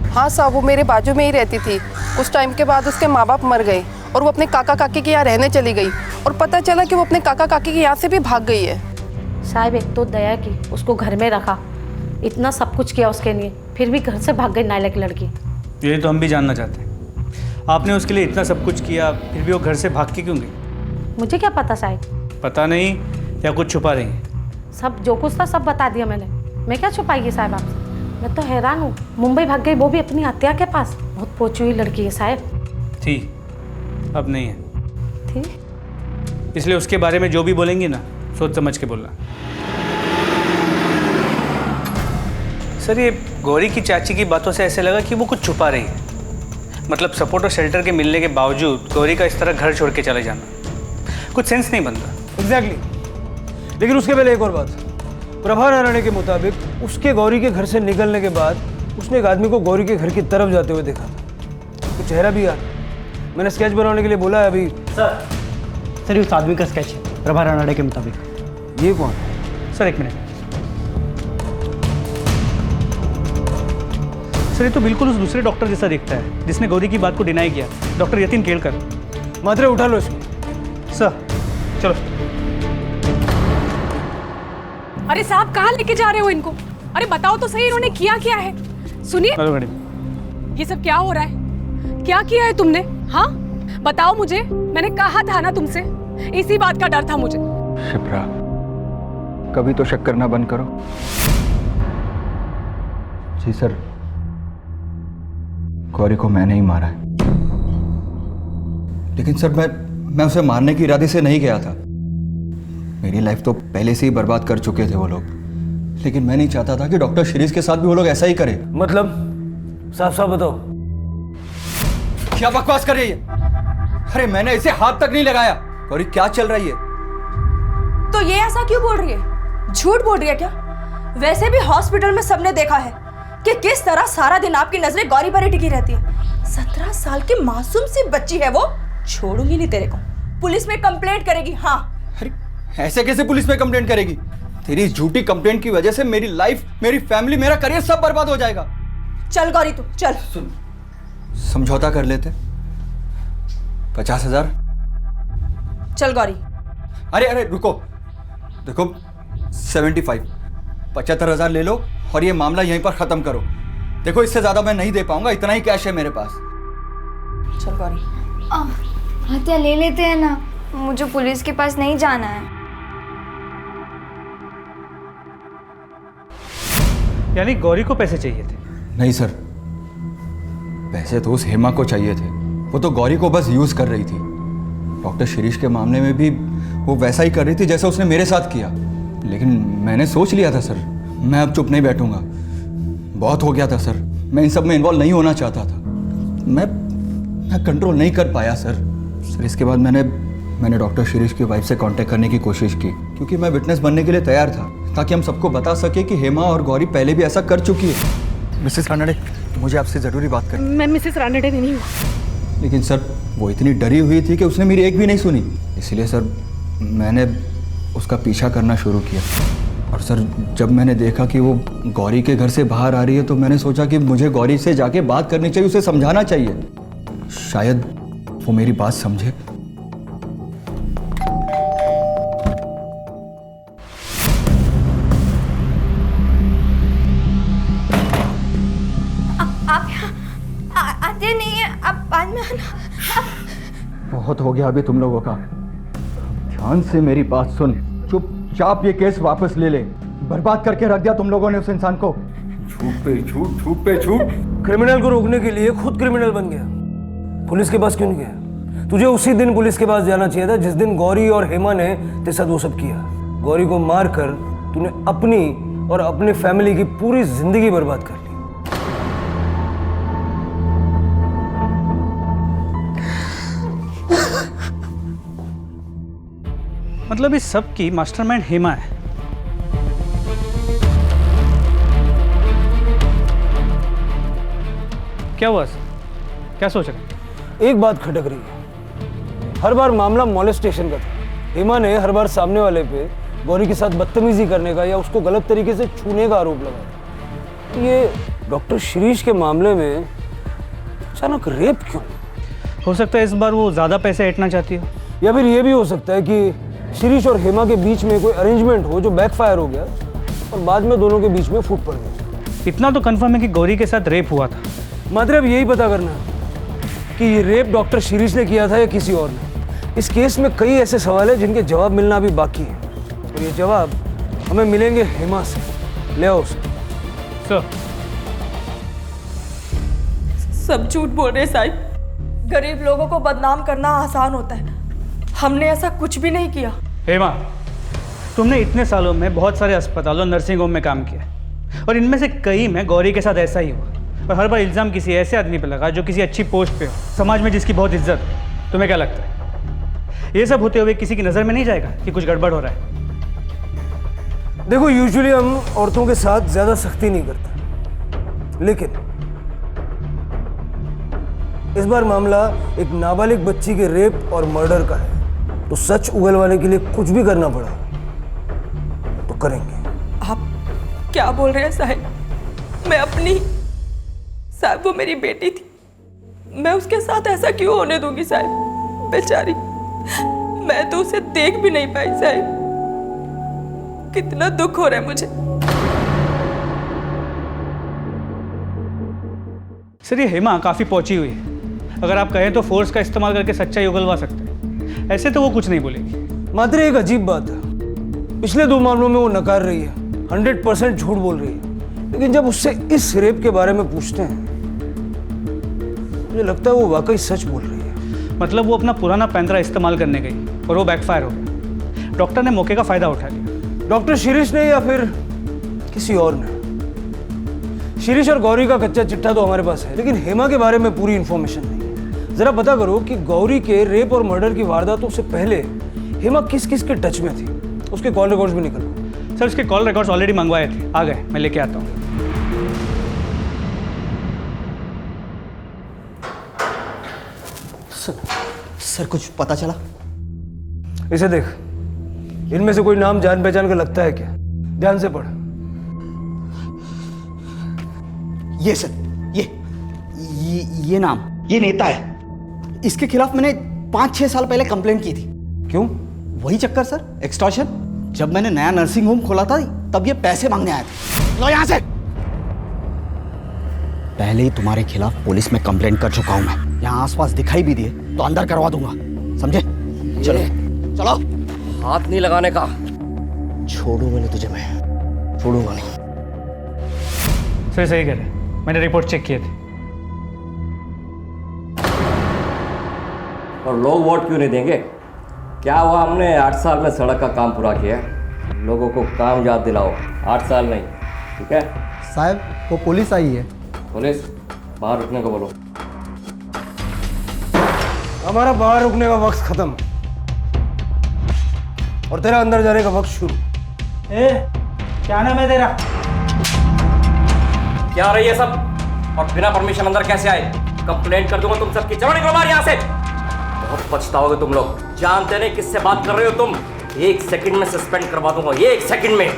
हाँ साहब, वो मेरे बाजू में ही रहती थी। कुछ टाइम के बाद उसके माँ बाप मर गए और वो अपने काका काकी के यहाँ रहने चली गई, और पता चला कि वो अपने काका काकी के यहाँ से भी भाग गई है। साहब एक तो दया की, उसको घर में रखा, इतना सब कुछ किया उसके लिए, फिर भी घर से भाग गई नालायक लड़की। ये तो हम भी जानना चाहते हैं। आपने उसके लिए इतना सब कुछ किया, फिर भी वो घर से भाग के क्यों गई? मुझे क्या पता साहिब, पता नहीं या कुछ छुपा रही है? सब जो कुछ था सब बता दिया मैंने। मैं क्या छुपाएगी साहिब आपसे? मैं तो हैरान हूँ, मुंबई भाग गई, वो भी अपनी हत्या के पास। बहुत पोची हुई लड़की है साहिब। थी, अब नहीं है। थी? इसलिए उसके बारे में जो भी बोलेंगी ना, सोच समझ के बोलना। सर, ये गौरी की चाची की बातों से ऐसे लगा कि वो कुछ छुपा रही है। मतलब सपोर्ट और शेल्टर के मिलने के बावजूद गौरी का इस तरह घर छोड़ के चले जाना, कुछ सेंस नहीं बनता। एग्जैक्टली। लेकिन उसके पहले एक और बात। प्रभा नारायण के मुताबिक उसके गौरी के घर से निकलने के बाद उसने एक आदमी को गौरी के घर की तरफ जाते हुए देखा था। कुछ चेहरा भी याद। मैंने स्केच बनाने के लिए बोला है अभी। सर, उस आदमी का स्केच है प्रभा रानड़े के मुताबिक। ये कौन? सर एक मिनट। सर, ये तो बिल्कुल उस दूसरे डॉक्टर जैसा दिखता है जिसने गौरी की बात को डिनाई किया, डॉक्टर यतीन केलकर। मात्रे उठा लो इसको। सर चलो। अरे साहब, कहाँ लेके जा रहे हो इनको? अरे बताओ तो सही, इन्होंने किया क्या है? सुनिए, ये सब क्या हो रहा है? क्या किया है तुमने? हाँ बताओ मुझे, मैंने कहा था ना तुमसे, इसी बात का डर था मुझे। शिप्रा, कभी तो शक करना बंद करो। जी सर, गौरी को मैंने ही मारा है। लेकिन सर, मैं उसे मारने की इरादे से नहीं गया था। मेरी लाइफ तो पहले से ही बर्बाद कर चुके थे वो लोग, लेकिन मैं नहीं चाहता था कि डॉक्टर शिरीष के साथ भी वो लोग ऐसा ही करें। मतलब साफ साफ बताओ, क्या बकवास कर रही है? अरे मैंने इसे हाथ तक नहीं लगाया। गौरी क्या चल रही है? तो ये ऐसा क्यों बोल रही है? झूठ बोल रही है क्या? वैसे भी हॉस्पिटल में सबने देखा है कि किस तरह सारा दिन आपकी नजरें गौरी पर ही टिकी रहती है। 17 साल की मासूम सी बच्ची है वो। छोड़ूंगी नहीं तेरे को, पुलिस में कंप्लेंट करेगी। हाँ। अरे ऐसे कैसे पुलिस में कंप्लेंट करेगी? तेरी झूठी कंप्लेंट की वजह से मेरी लाइफ, मेरी फैमिली, मेरा करियर सब बर्बाद हो जाएगा। चल गौरी तू चल। समझौता कर लेते। 50,000। चल गौरी। अरे रुको, देखो 75, 75,000 ले लो और ये मामला यहीं पर खत्म करो। देखो इससे ज्यादा मैं नहीं दे पाऊंगा, इतना ही कैश है मेरे पास। चल गौरी। हत्या ले लेते हैं ना, मुझे पुलिस के पास नहीं जाना है। यानी गौरी को पैसे चाहिए थे? नहीं सर, पैसे तो उस हेमा को चाहिए थे। वो तो गौरी को बस यूज कर रही थी। डॉक्टर शिरीष के मामले में भी वो वैसा ही कर रही थी जैसा उसने मेरे साथ किया। लेकिन मैंने सोच लिया था सर, मैं अब चुप नहीं बैठूंगा। बहुत हो गया था सर, मैं इन सब में इन्वॉल्व नहीं होना चाहता था। मैं कंट्रोल नहीं कर पाया सर। इसके बाद मैंने डॉक्टर शिरीष की वाइफ से कांटेक्ट करने की कोशिश की, क्योंकि मैं विटनेस बनने के लिए तैयार था, ताकि हम सबको बता सके कि हेमा और गौरी पहले भी ऐसा कर चुकी है। मिसेस रानड़े, मुझे आपसे ज़रूरी बात करनी। मैं मिसेस रानड़े नहीं हूँ। लेकिन सर, वो इतनी डरी हुई थी कि उसने मेरी एक भी नहीं सुनी। इसलिए सर मैंने उसका पीछा करना शुरू किया। और सर जब मैंने देखा कि वो गौरी के घर से बाहर आ रही है, तो मैंने सोचा कि मुझे गौरी से जाके बात करनी चाहिए, उसे समझाना चाहिए। शायद वो मेरी बात समझे। आप आते नहीं है, आप बाद में आना। बहुत हो गया अभी तुम लोगों का। ध्यान से मेरी बात सुन, चुपचाप ये केस वापस ले ले। बर्बाद करके रख दिया तुम लोगों ने उस इंसान को। झूठ पे झूठ, झूठ पे झूठ। क्रिमिनल को रोकने के लिए खुद क्रिमिनल बन गया। पुलिस के पास क्यों नहीं गया? तुझे उसी दिन पुलिस के पास जाना चाहिए था जिस दिन गौरी और हेमा ने तेरे साथ वो सब किया। गौरी को मारकर तूने अपनी और अपने फैमिली की पूरी जिंदगी बर्बाद कर ली। मतलब इस सब की मास्टरमाइंड हेमा है। क्या हुआ सर? क्या सोच रहे? एक बात खटक रही है। हर बार मामला मॉलेस्टेशन का था। हेमा ने हर बार सामने वाले पे गौरी के साथ बदतमीजी करने का या उसको गलत तरीके से छूने का आरोप लगाया। ये डॉक्टर शिरीष के मामले में अचानक रेप क्यों? हो सकता है इस बार वो ज्यादा पैसे ऐंठना चाहती हो, या फिर ये भी हो सकता है कि शिरीष और हेमा के बीच में कोई अरेंजमेंट हो जो बैकफायर हो गया और बाद में दोनों के बीच में फूट पड़ गई। इतना तो कंफर्म है कि गौरी के साथ रेप हुआ था। मतलब यही पता करना कि ये रेप डॉक्टर शिरीष ने किया था या किसी और ने। इस केस में कई ऐसे सवाल हैं जिनके जवाब मिलना अभी बाकी है, और ये जवाब हमें मिलेंगे हेमा से। ले आओ उसे। सर, सब झूठ बोल रहे साहिब। गरीब लोगों को बदनाम करना आसान होता है, हमने ऐसा कुछ भी नहीं किया। हेमा, तुमने इतने सालों में बहुत सारे अस्पतालों, नर्सिंग होम में काम किया, और इनमें से कई में गौरी के साथ ऐसा ही हुआ, और हर बार इल्ज़ाम किसी ऐसे आदमी पे लगा जो किसी अच्छी पोस्ट पे हो, समाज में जिसकी बहुत इज्जत हो। तुम्हें क्या लगता है ये सब होते हुए किसी की नज़र में नहीं जाएगा कि कुछ गड़बड़ हो रहा है? देखो, यूजुअली हम औरतों के साथ ज्यादा सख्ती नहीं करते, लेकिन इस बार मामला एक नाबालिग बच्ची के रेप और मर्डर का है, तो सच उगलवाने के लिए कुछ भी करना पड़ा तो करेंगे। आप क्या बोल रहे हैं साहिब? मैं अपनी साहिब, वो मेरी बेटी थी, मैं उसके साथ ऐसा क्यों होने दूंगी साहिब? बेचारी, मैं तो उसे देख भी नहीं पाई साहिब। कितना दुख हो रहा है मुझे। सर, ये हेमा काफ़ी पहुंची हुई है, अगर आप कहें तो फोर्स का इस्तेमाल करके सच्चाई उगलवा सकते हैं। ऐसे तो वो कुछ नहीं बोलेगी। मात्र एक अजीब बात है, पिछले 2 मामलों में वो नकार रही है, 100% झूठ बोल रही है, लेकिन जब उससे इस रेप के बारे में पूछते हैं मुझे लगता है वो वाकई सच बोल रही है। मतलब वो अपना पुराना पैंतरा इस्तेमाल करने गई और वो बैकफायर हो गया। डॉक्टर ने मौके का फ़ायदा उठा लिया। डॉक्टर शिरीष ने या फिर किसी और ने? शिरीष और गौरी का कच्चा चिट्ठा तो हमारे पास है, लेकिन हेमा के बारे में पूरी इन्फॉर्मेशन नहीं है। जरा पता करो कि गौरी के रेप और मर्डर की वारदातों से पहले हेमा किस किस के टच में थी। उसके कॉल रिकॉर्ड्स भी निकलो। सर, उसके कॉल रिकॉर्ड्स ऑलरेडी मंगवाए थे, आ गए, मैं लेके आता हूँ। सर, कुछ पता चला? इसे देख, इनमें से कोई नाम जान पहचान का लगता है क्या? ध्यान से पढ़। ये सर, ये नाम, ये नेता है। इसके खिलाफ मैंने 5-6 साल पहले कंप्लेंट की थी। क्यों? वही चक्कर सर, एक्सटॉर्शन। जब मैंने नया नर्सिंग होम खोला था तब ये पैसे मांगने आए थे। लो यहाँ से। पहले ही तुम्हारे खिलाफ पुलिस में कंप्लेंट कर चुका हूं मैं। यहाँ आसपास दिखाई भी दिए तो अंदर करवा दूंगा, समझे? चलो चलो। हाथ नहीं लगाने का। छोड़ूंगा नहीं तुझे, मैं छोड़ूंगा नहीं। सर, सही कह रहे, मैंने रिपोर्ट चेक किए थे। और लोग वोट क्यों नहीं देंगे? क्या हुआ, हमने 8 साल में सड़क का काम पूरा किया है। लोगों को काम याद दिलाओ, 8 साल नहीं, ठीक है? साहब, वो पुलिस आई है। पुलिस? बाहर रुकने को बोलो। हमारा बाहर रुकने का वक्त खत्म और तेरा अंदर जाने का वक्त शुरू। क्या नाम है तेरा? क्या रही है सब? और बिना परमिशन अंदर कैसे आए? कंप्लेंट कर दूंगा तुम सबकी। चलो निकलो बाहर यहाँ से। बहुत पछताओगे तुम लोग। जानते नहीं किससे बात कर रहे हो तुम। 1 सेकंड में सस्पेंड करवा दूंगा, 1 सेकंड में।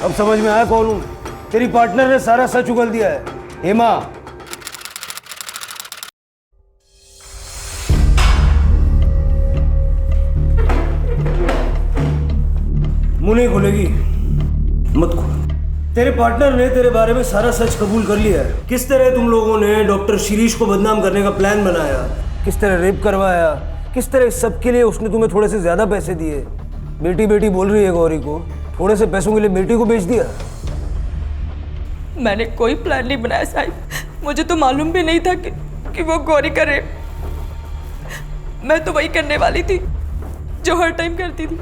अब समझ में आया कौन हूं? तेरी पार्टनर ने सारा सच उगल दिया है, हेमा। मुंह नहीं खुलेगी, मत खोल। तेरे पार्टनर ने तेरे बारे में सारा सच कबूल कर लिया है। किस तरह तुम लोगों ने डॉक्टर शिरीष को बदनाम करने का प्लान बनाया, किस तरह रेप करवाया, किस तरह इस सब के लिए उसने तुम्हें थोड़े से ज्यादा पैसे दिए। बेटी बेटी बोल रही है गौरी को, थोड़े से पैसों के लिए बेटी को बेच दिया। मैंने कोई प्लान नहीं बनाया साहिब। मुझे तो मालूम भी नहीं था कि वो गौरी का रेप। मैं तो वही करने वाली थी जो हर टाइम करती थी।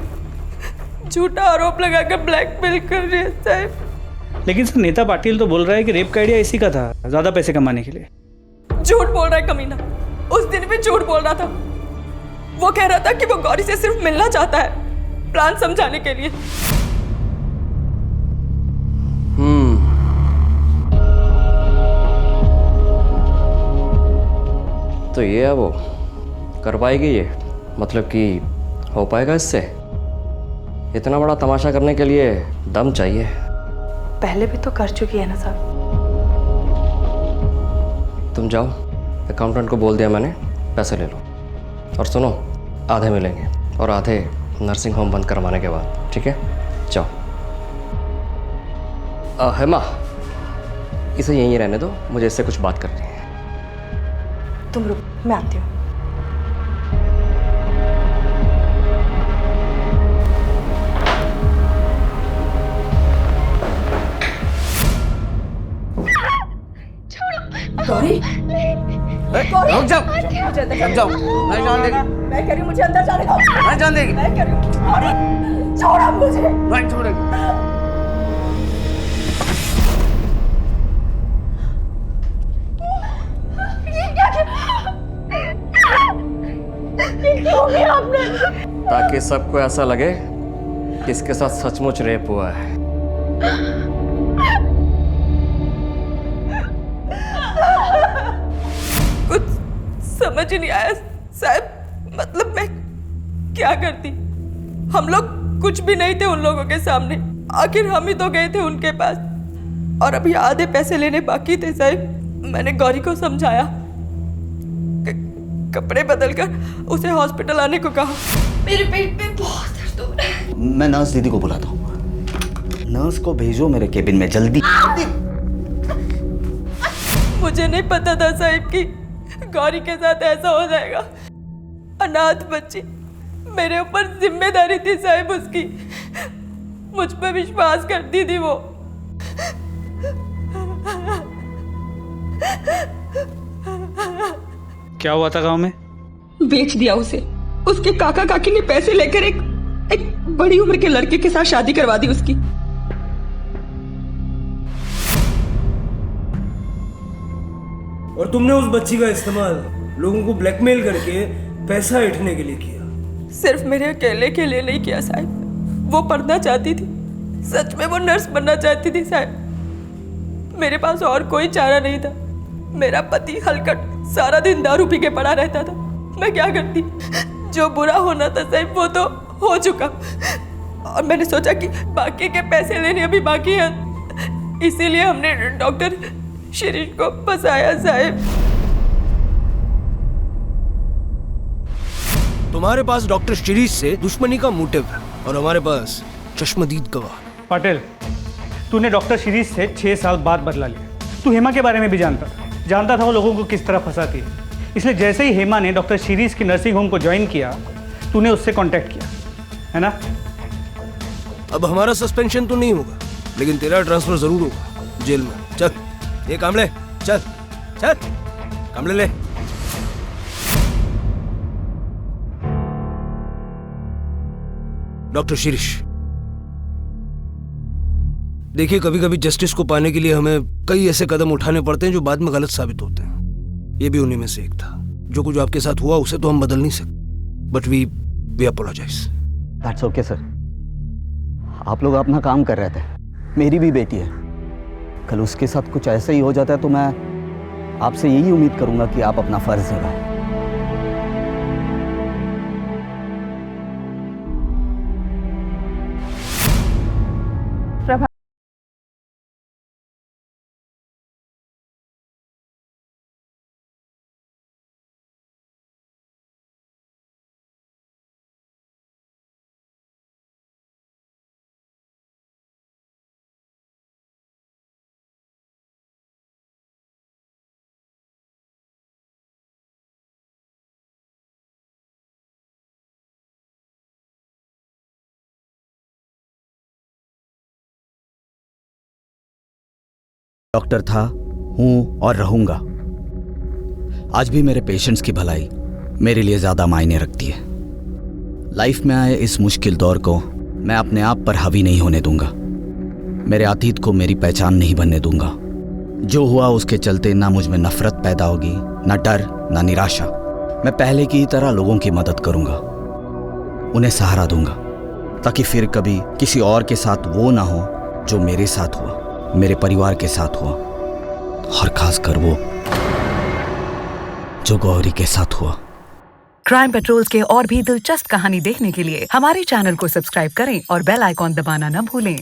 झूठा आरोप लगाकर ब्लैकमेल कर रही है साहिब। लेकिन सर, नेता पाटिल तो बोल रहा है कि रेप का आइडिया इसी का था, ज्यादा पैसे कमाने के लिए। झूठ बोल रहा है कमीना। उस दिन भी झूठ बोल रहा था। वो कह रहा था कि वो गौरी से सिर्फ मिलना चाहता है, प्लान समझाने के लिए। तो ये है वो, कर पाएगी ये? मतलब कि हो पाएगा इससे? इतना बड़ा तमाशा करने के लिए दम चाहिए। पहले भी तो कर चुकी है ना साहब। तुम जाओ, अकाउंटेंट को बोल दिया मैंने, पैसे ले लो। और सुनो, आधे मिलेंगे और आधे नर्सिंग होम बंद करवाने के बाद, ठीक है? जाओ। हेमा, इसे यहीं रहने दो, मुझे इससे कुछ बात करनी है। तुम रुक, मैं आती हूँ। गौरी, रुक जाओ, रुक जाओ, नहीं जान देगी। मैं कह रही हूँ मुझे अंदर जाने दो। नहीं जान देगी। मैं कह रही हूँ गौरी, छोड़ो मुझे। नहीं छोड़ेगी। ये क्या क्यों किया आपने? ताकि सबको ऐसा लगे कि इसके साथ सचमुच रेप हुआ है। कुछ समझ ही नहीं आया साहब, मतलब मैं क्या करती? हम लोग कुछ भी नहीं थे उन लोगों के सामने, आखिर हम ही तो गए थे उनके पास और अभी आधे पैसे लेने बाकी थे साहब। मैंने गौरी को समझाया, कपड़े बदलकर उसे हॉस्पिटल आने को कहा। मेरे पेट में बहुत दर्द हो रहा है। मैं नर्स दीदी को बुलाता हूँ। नर्स को भेजो मेरे केबिन में जल्दी। मुझे नहीं पता था साहिब कि गौरी के साथ ऐसा हो जाएगा। अनाथ बच्ची, मेरे ऊपर जिम्मेदारी थी साहिब उसकी। मुझ पर विश्वास करती थी वो। क्या हुआ था गांव में? बेच दिया उसे। उसके काका काकी ने पैसे लेकर एक बड़ी उम्र के लड़के के साथ शादी करवा दी उसकी। और तुमने उस बच्ची का इस्तेमाल लोगों को ब्लैकमेल करके पैसा ऐंठने के लिए किया। सिर्फ मेरे अकेले के लिए नहीं किया साहब, वो पढ़ना चाहती थी। सच में वो नर्स बनना चाहती थी साहब। मेरे पास और कोई चारा नहीं था। मेरा पति हलकट सारा दिन दारू पी के पड़ा रहता था। मैं क्या करती? जो बुरा होना था साहब वो तो हो चुका, और मैंने सोचा कि बाकी के पैसे लेने अभी बाकी हैं, इसीलिए हमने डॉक्टर शिरीष को फंसाया साहब। तुम्हारे पास डॉक्टर शिरीष से दुश्मनी का मोटिव है और हमारे पास चश्मदीद गवाह। पटेल, तूने डॉक्टर शिरीष से 6 साल बाद बदला लिया। तू हेमा के बारे में भी जानता था वो लोगों को किस तरह फंसाती है। इसलिए जैसे ही हेमा ने डॉक्टर शिरीष की नर्सिंग होम को ज्वाइन किया, तूने उससे कांटेक्ट किया, है ना? अब हमारा सस्पेंशन तो नहीं होगा, लेकिन तेरा ट्रांसफर जरूर होगा जेल में। चल ये कामले, चल चल कामले ले। डॉक्टर शिरीष, देखिए कभी कभी जस्टिस को पाने के लिए हमें कई ऐसे कदम उठाने पड़ते हैं जो बाद में गलत साबित होते हैं। ये भी उन्हीं में से एक था। जो कुछ आपके साथ हुआ उसे तो हम बदल नहीं सकते, but we apologise. That's okay sir. आप लोग अपना काम कर रहे थे। मेरी भी बेटी है, कल उसके साथ कुछ ऐसा ही हो जाता है तो मैं आपसे यही उम्मीद करूंगा कि आप अपना फर्ज निभाएं। प्रभा, डॉक्टर था, हूं और रहूंगा। आज भी मेरे पेशेंट्स की भलाई मेरे लिए ज्यादा मायने रखती है। लाइफ में आए इस मुश्किल दौर को मैं अपने आप पर हावी नहीं होने दूंगा। मेरे अतीत को मेरी पहचान नहीं बनने दूंगा। जो हुआ उसके चलते ना मुझ में नफरत पैदा होगी, ना डर, ना निराशा। मैं पहले की ही तरह लोगों की मदद करूंगा, उन्हें सहारा दूंगा, ताकि फिर कभी किसी और के साथ वो ना हो जो मेरे साथ हुआ, मेरे परिवार के साथ हुआ, और खासकर वो जो गौरी के साथ हुआ। क्राइम पेट्रोल्स के और भी दिलचस्प कहानी देखने के लिए हमारे चैनल को सब्सक्राइब करें और बेल आइकॉन दबाना न भूलें।